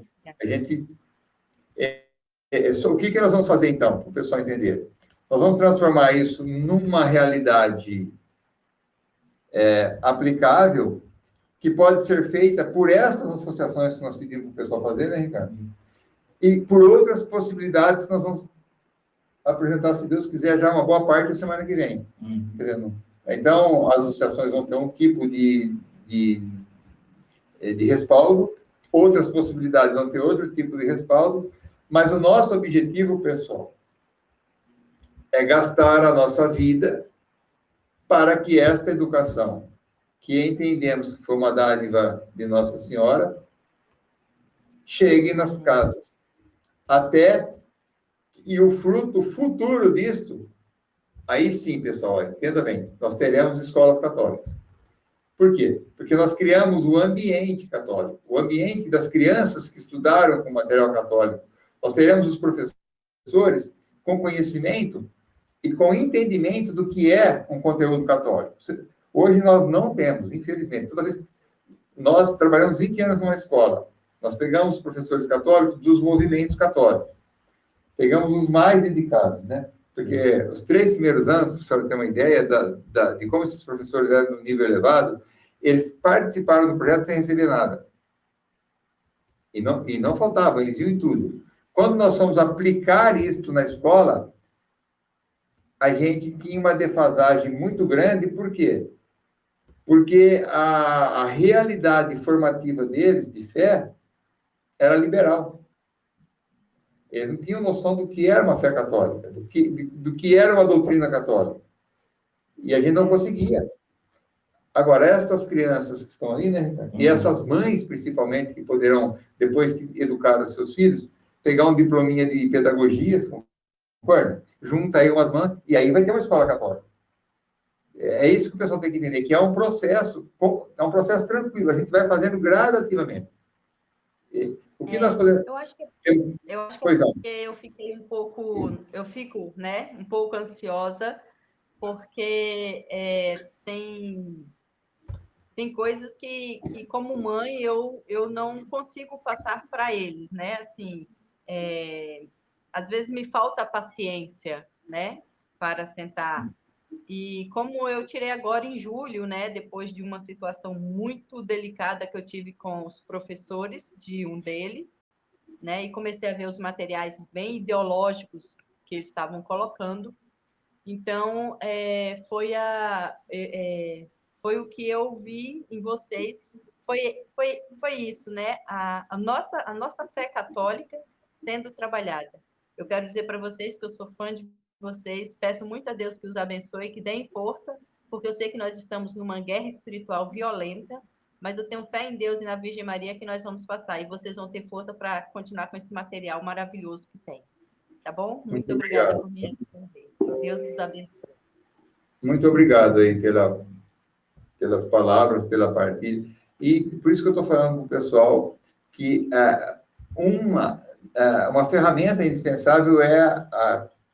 o que nós vamos fazer, então, para o pessoal entender? Nós vamos transformar isso numa realidade aplicável, que pode ser feita por essas associações que nós pedimos para o pessoal fazer, né, Ricardo? E por outras possibilidades que nós vamos apresentar, se Deus quiser, já uma boa parte da semana que vem. Então, as associações vão ter um tipo de respaldo, outras possibilidades vão ter outro tipo de respaldo, mas o nosso objetivo, pessoal, é gastar a nossa vida para que esta educação, que entendemos que foi uma dádiva de Nossa Senhora, chegue nas casas. E o fruto futuro disto, aí sim, pessoal, entenda bem, nós teremos escolas católicas. Por quê? Porque nós criamos o ambiente católico, o ambiente das crianças que estudaram com material católico. Nós teremos os professores com conhecimento e com entendimento do que é um conteúdo católico. Hoje nós não temos, infelizmente. Toda vez nós trabalhamos 20 anos numa escola, nós pegamos os professores católicos dos movimentos católicos, pegamos os mais dedicados, né? Porque os 3 primeiros anos, para a senhora ter uma ideia de como esses professores eram no nível elevado, eles participaram do projeto sem receber nada. E não faltava, eles iam em tudo. Quando nós fomos aplicar isto na escola, a gente tinha uma defasagem muito grande, por quê? Porque a realidade formativa deles, de fé, era liberal. Eles não tinham noção do que era uma fé católica, do que era uma doutrina católica. E a gente não conseguia. Agora, essas crianças que estão ali, né, e essas mães, principalmente, que poderão, depois que educar os seus filhos, pegar um diplominha de pedagogia, concorda? Junta aí umas mães, e aí vai ter uma escola católica. É isso que o pessoal tem que entender, que é um processo tranquilo, a gente vai fazendo gradativamente. O que nós podemos... Eu acho que Pois não. porque eu fico, né, um pouco ansiosa, porque tem coisas que, como mãe, eu não consigo passar para eles, né? Assim, às vezes me falta paciência, né, para sentar. E como eu tirei agora em julho, né, depois de uma situação muito delicada que eu tive com os professores de um deles, né, e comecei a ver os materiais bem ideológicos que eles estavam colocando. Então, foi o que eu vi em vocês, foi isso, né? A nossa fé católica sendo trabalhada. Eu quero dizer para vocês que eu sou fã de vocês, peço muito a Deus que os abençoe, que deem força, porque eu sei que nós estamos numa guerra espiritual violenta, mas eu tenho fé em Deus e na Virgem Maria que nós vamos passar, e vocês vão ter força para continuar com esse material maravilhoso que tem. Tá bom? Muito obrigada por me responder. Deus os abençoe. Muito obrigado aí pelas palavras, pela partilha. E por isso que eu estou falando com o pessoal que uma ferramenta indispensável é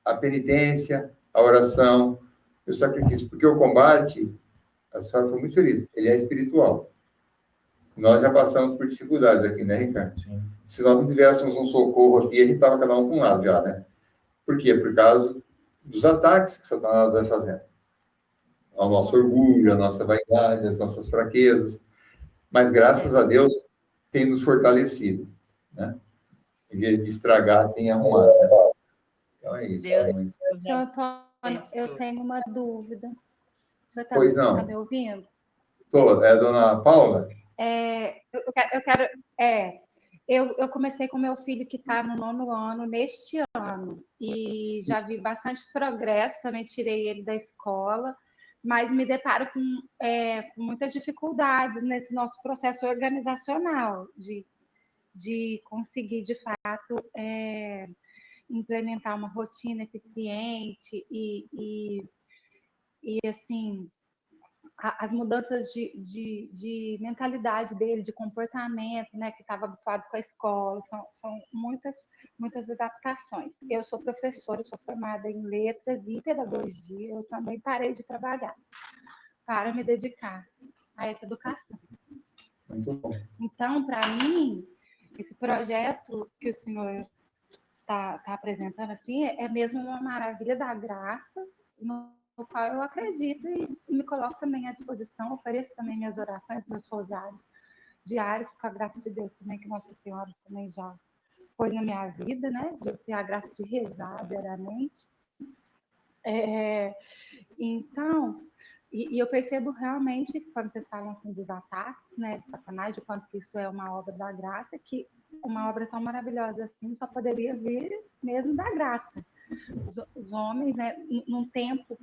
a penitência, a oração, o sacrifício. Porque o combate, a senhora foi muito feliz, ele é espiritual. Nós já passamos por dificuldades aqui, né, Ricardo? Sim. Se nós não tivéssemos um socorro aqui, a gente estava cada um com um lado já, né? Por quê? Por causa dos ataques que Satanás vai fazendo. Ao nosso orgulho, à nossa vaidade, às nossas fraquezas. Mas, graças a Deus, tem nos fortalecido, né? Em vez de estragar, tem arrumado. Né? Então, é isso. Senhor Antônio, eu tenho uma dúvida. O senhor Pois não. Está me ouvindo? Estou. É a dona Paula? Eu comecei com meu filho que está no 9º ano neste ano e já vi bastante progresso, também tirei ele da escola, mas me deparo com muitas dificuldades nesse nosso processo organizacional de conseguir, de fato, implementar uma rotina eficiente e assim, as mudanças de mentalidade dele, de comportamento, né, que estava habituado com a escola, são muitas adaptações. Eu sou professora, sou formada em letras e pedagogia, eu também parei de trabalhar para me dedicar a essa educação. Muito bom. Então, para mim, esse projeto que o senhor está apresentando assim é mesmo uma maravilha da graça, no qual eu acredito e me coloco também à disposição, ofereço também minhas orações, meus rosários diários, com a graça de Deus também, que Nossa Senhora também já pôs na minha vida, né? De eu ter a graça de rezar diariamente. Então, eu percebo realmente, quando vocês falam assim dos ataques, né, de Satanás, de quanto que isso é uma obra da graça, que uma obra tão maravilhosa assim só poderia vir mesmo da graça. Os homens, né, num tempo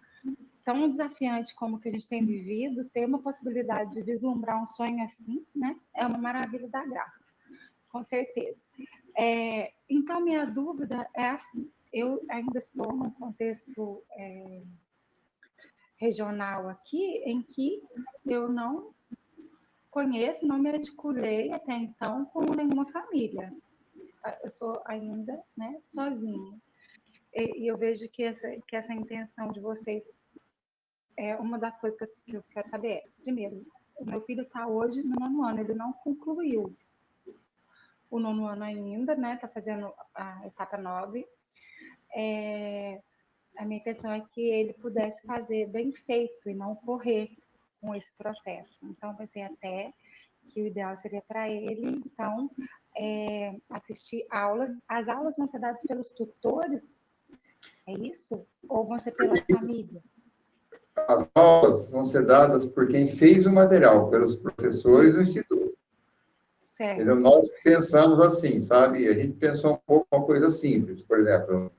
tão desafiante como o que a gente tem vivido, ter uma possibilidade de vislumbrar um sonho assim, né, é uma maravilha da graça, com certeza. Então, minha dúvida é assim, eu ainda estou num contexto regional aqui, em que eu não conheço, não me articulei até então com nenhuma família. Eu sou ainda, né, sozinha. E eu vejo que essa intenção de vocês uma das coisas que eu quero saber primeiro, o meu filho está hoje no 9º ano, ele não concluiu o 9º ano ainda, né? Está fazendo a etapa 9. A minha intenção é que ele pudesse fazer bem feito e não correr com esse processo. Então, pensei até que o ideal seria para ele, então, assistir aulas. As aulas vão ser dadas pelos tutores, é isso? Ou vão ser pelas famílias? As aulas vão ser dadas por quem fez o material, pelos professores do Instituto. Certo. Então, nós pensamos assim, sabe? A gente pensou um pouco uma coisa simples. Por exemplo,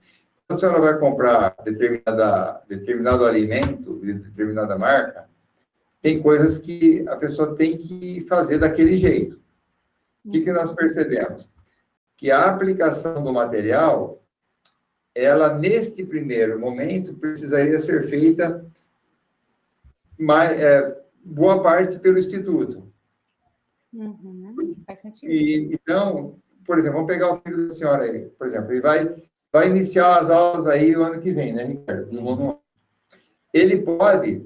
quando a senhora vai comprar determinado alimento de determinada marca, tem coisas que a pessoa tem que fazer daquele jeito. O que nós percebemos? Que a aplicação do material, ela, neste primeiro momento, precisaria ser feita boa parte pelo Instituto. Faz sentido. Então, por exemplo, vamos pegar o filho da senhora aí, por exemplo, ele vai iniciar as aulas aí o ano que vem, né, Ricardo? Ele pode,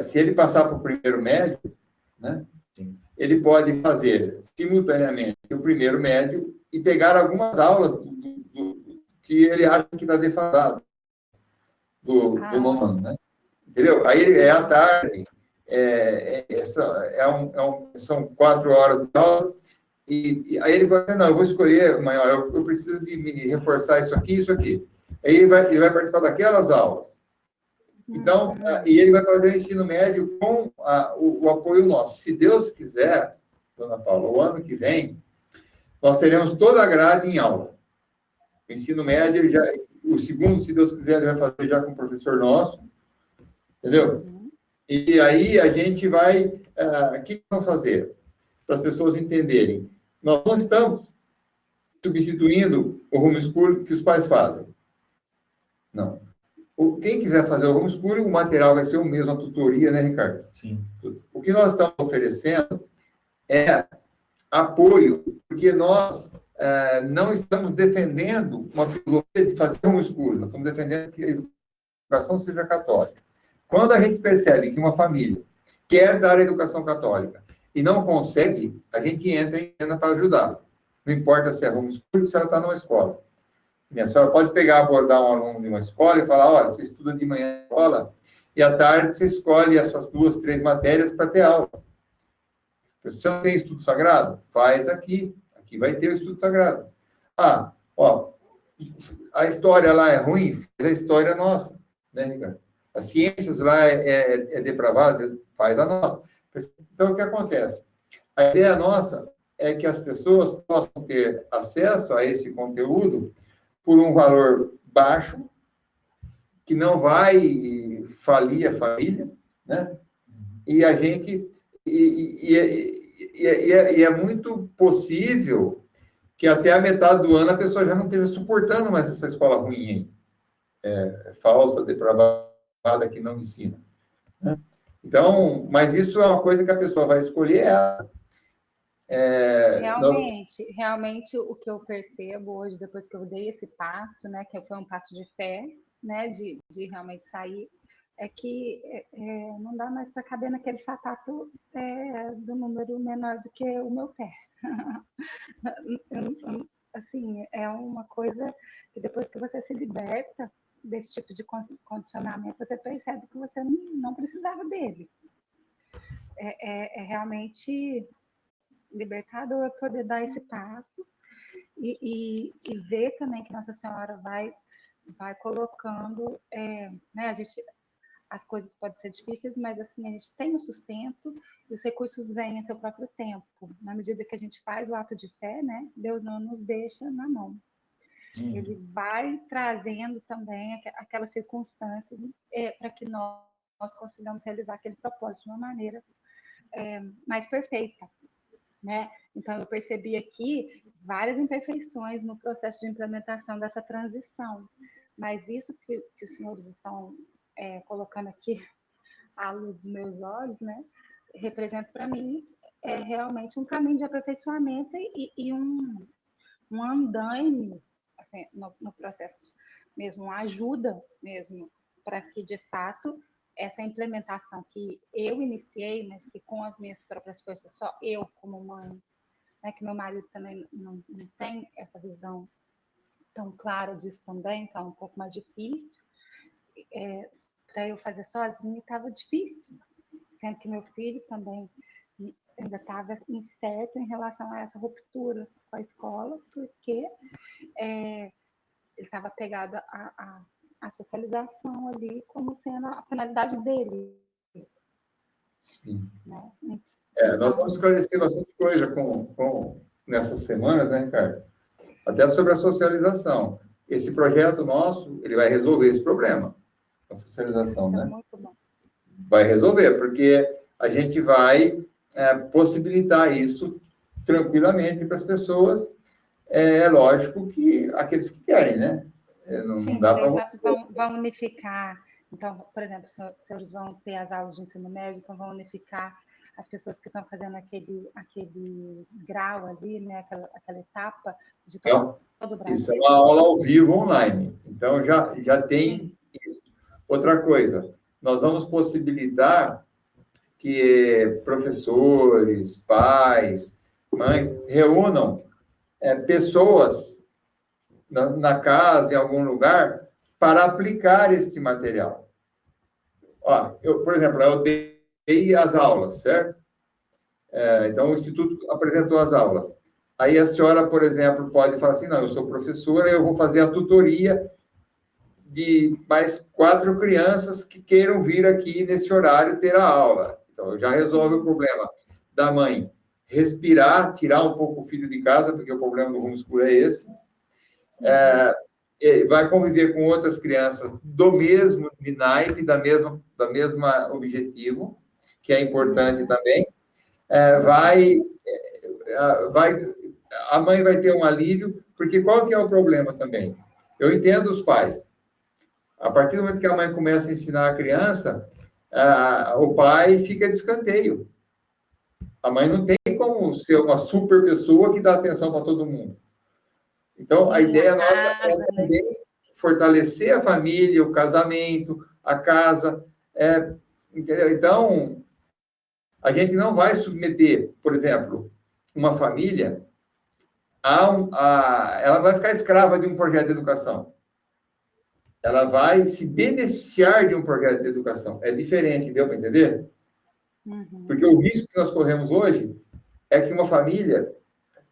se ele passar para o primeiro médio, né, ele pode fazer simultaneamente o primeiro médio e pegar algumas aulas que ele acha que está defasado do nono, né? Entendeu? Aí é à tarde, são 4 horas de aula, e aí ele vai dizer, não, eu vou escolher, maior, eu preciso de me reforçar isso aqui, isso aqui. Aí ele vai participar daquelas aulas. Então, e ele vai fazer o ensino médio com o apoio nosso. Se Deus quiser, dona Paula, o ano que vem, nós teremos toda a grade em aula. O ensino médio, o segundo, se Deus quiser, ele vai fazer já com o professor nosso, entendeu? E aí a gente vai... O que vamos fazer? Para as pessoas entenderem. Nós não estamos substituindo o homeschooling que os pais fazem. Não. Quem quiser fazer o homeschooling, o material vai ser o mesmo, a tutoria, né, Ricardo? Sim. O que nós estamos oferecendo é apoio, porque nós não estamos defendendo uma filosofia de fazer homeschooling, nós estamos defendendo que a educação seja católica. Quando a gente percebe que uma família quer dar a educação católica e não consegue, a gente entra em cena para ajudar. Não importa se é homeschooling, se ela está numa escola. A senhora pode abordar um aluno de uma escola e falar, olha, você estuda de manhã na escola e à tarde você escolhe essas 2, 3 matérias para ter aula. Você não tem estudo sagrado? Faz aqui. Aqui vai ter o estudo sagrado. A história lá é ruim, faz a história nossa, né, Ricardo? As ciências lá é depravada, faz a nossa. Então, o que acontece? A ideia nossa é que as pessoas possam ter acesso a esse conteúdo por um valor baixo, que não vai falir a família, né? E a gente... é muito possível que até a metade do ano a pessoa já não esteja suportando mais essa escola ruim, falsa, depravada, que não ensina, né? Então, mas isso é uma coisa que a pessoa vai escolher. Realmente o que eu percebo hoje, depois que eu dei esse passo, né, que foi um passo de fé, né, de realmente sair, é que não dá mais para caber naquele sapato do número menor do que o meu pé. Assim, é uma coisa que depois que você se liberta desse tipo de condicionamento, você percebe que você não precisava dele. É realmente libertador poder dar esse passo e ver também que Nossa Senhora vai colocando, né, as coisas podem ser difíceis, mas assim, a gente tem o sustento e os recursos vêm a seu próprio tempo. Na medida que a gente faz o ato de fé, né, Deus não nos deixa na mão. Ele vai trazendo também aquelas circunstâncias para que nós consigamos realizar aquele propósito de uma maneira mais perfeita, né? Então, eu percebi aqui várias imperfeições no processo de implementação dessa transição, mas isso que os senhores estão colocando aqui à luz dos meus olhos, né, representa para mim realmente um caminho de aperfeiçoamento e um andaime assim, no processo mesmo, uma ajuda mesmo, para que, de fato, essa implementação que eu iniciei, mas que com as minhas próprias forças, só eu como mãe, né, que meu marido também não tem essa visão tão clara disso também, então é um pouco mais difícil, para eu fazer sozinha estava difícil, sendo que meu filho também ainda estava incerto em relação a essa ruptura com a escola, porque ele estava pegado à socialização ali como sendo a finalidade dele. Sim. Né? Nós vamos esclarecer bastante coisa nessas semanas, né, Ricardo? Até sobre a socialização. Esse projeto nosso, ele vai resolver esse problema, a socialização, né? Muito bom. Vai resolver, porque a gente vai possibilitar isso tranquilamente para as pessoas. É lógico que aqueles que querem, né? Não dá para você... Vão unificar. Então, por exemplo, os senhores vão ter as aulas de ensino médio, então vão unificar as pessoas que estão fazendo aquele grau ali, né? Aquela etapa de todo o Brasil. Isso é uma aula ao vivo online. Então, já tem isso. Outra coisa, nós vamos possibilitar que professores, pais, mães reúnam pessoas na casa, em algum lugar, para aplicar este material. Por exemplo, eu dei as aulas, certo? Então, o Instituto apresentou as aulas. Aí a senhora, por exemplo, pode falar assim, não, eu sou professora, eu vou fazer a tutoria de mais 4 crianças que queiram vir aqui nesse horário ter a aula. Então, já resolve o problema da mãe respirar, tirar um pouco o filho de casa, porque o problema do homeschooling é esse. Vai conviver com outras crianças do mesmo naipe, da mesma objetivo, que é importante também. A mãe vai ter um alívio, porque qual que é o problema também? Eu entendo os pais. A partir do momento que a mãe começa a ensinar a criança, o pai fica de escanteio. A mãe não tem como ser uma super pessoa que dá atenção para todo mundo. Então, a ideia nossa é também fortalecer a família, o casamento, a casa, entendeu? Então, a gente não vai submeter, por exemplo, uma família ela vai ficar escrava de um projeto de educação. Ela vai se beneficiar de um projeto de educação. É diferente, deu para entender? Uhum. Porque o risco que nós corremos hoje é que uma família,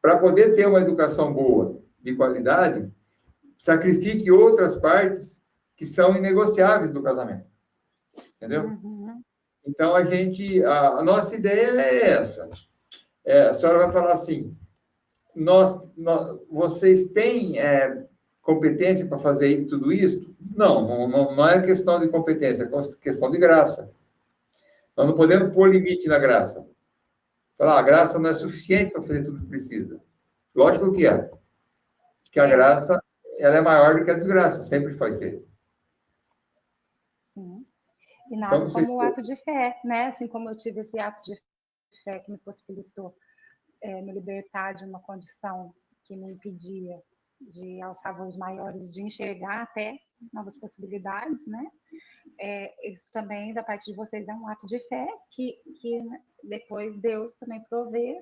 para poder ter uma educação boa, de qualidade, sacrifique outras partes que são inegociáveis do casamento. Entendeu? Uhum. Então, a nossa ideia é essa. A senhora vai falar assim, vocês têm competência para fazer tudo isso? Não é questão de competência, é questão de graça. Nós não podemos pôr limite na graça. Falar, a graça não é suficiente para fazer tudo que precisa. Lógico que é. Que a graça, ela é maior do que a desgraça, sempre vai ser. Sim. E nada Então, como o ato de fé, né? Assim como eu tive esse ato de fé que me possibilitou me libertar de uma condição que me impedia de alçar voos maiores, de enxergar até novas possibilidades, né? Isso também, da parte de vocês, é um ato de fé que depois Deus também provê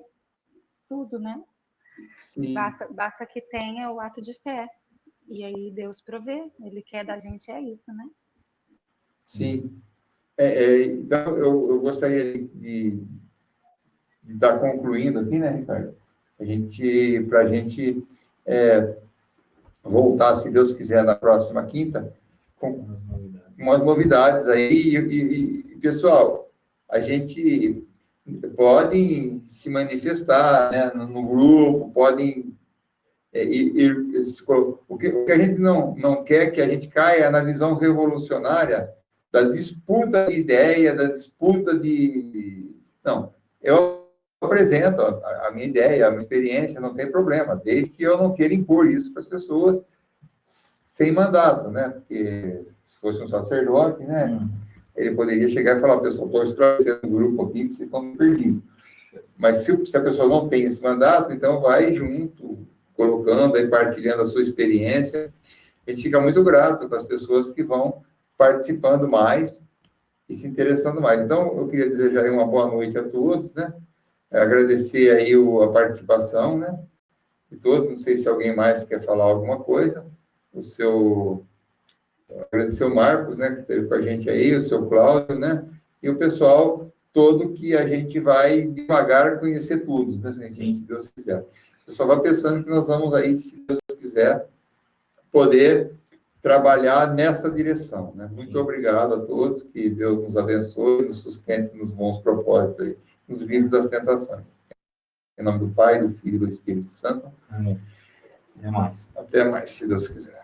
tudo, né? Sim. Basta que tenha o ato de fé. E aí Deus provê. Ele quer da gente, é isso, né? Sim. Então, eu gostaria de estar concluindo aqui, né, Ricardo? Para a gente voltar, se Deus quiser, na próxima quinta, com umas novidades aí. E, pessoal, a gente pode se manifestar, né, no grupo, podem o que a gente não quer que a gente caia na visão revolucionária da disputa de ideia, da disputa de... Não, eu apresento a minha ideia, a minha experiência, não tem problema, desde que eu não queira impor isso para as pessoas sem mandato, né? Porque se fosse um sacerdote, né? Ele poderia chegar e falar, pessoal, estou esclarecendo o grupo aqui, que vocês estão me perdidos. Mas se a pessoa não tem esse mandato, então vai junto, colocando aí, partilhando a sua experiência. A gente fica muito grato com as pessoas que vão participando mais e se interessando mais. Então, eu queria desejar aí uma boa noite a todos, né? Agradecer aí a participação, né? De todos. Não sei se alguém mais quer falar alguma coisa. Agradecer o Marcos, né? Que esteve com a gente aí, o seu Cláudio, né? E o pessoal todo que a gente vai devagar conhecer todos, né? Se Deus quiser. Eu só vou pensando que nós vamos aí, se Deus quiser, poder trabalhar nesta direção, né? Muito obrigado a todos, que Deus nos abençoe, nos sustente nos bons propósitos aí, nos livros das tentações. Em nome do Pai, do Filho e do Espírito Santo. Amém. Até mais. Até mais, se Deus quiser.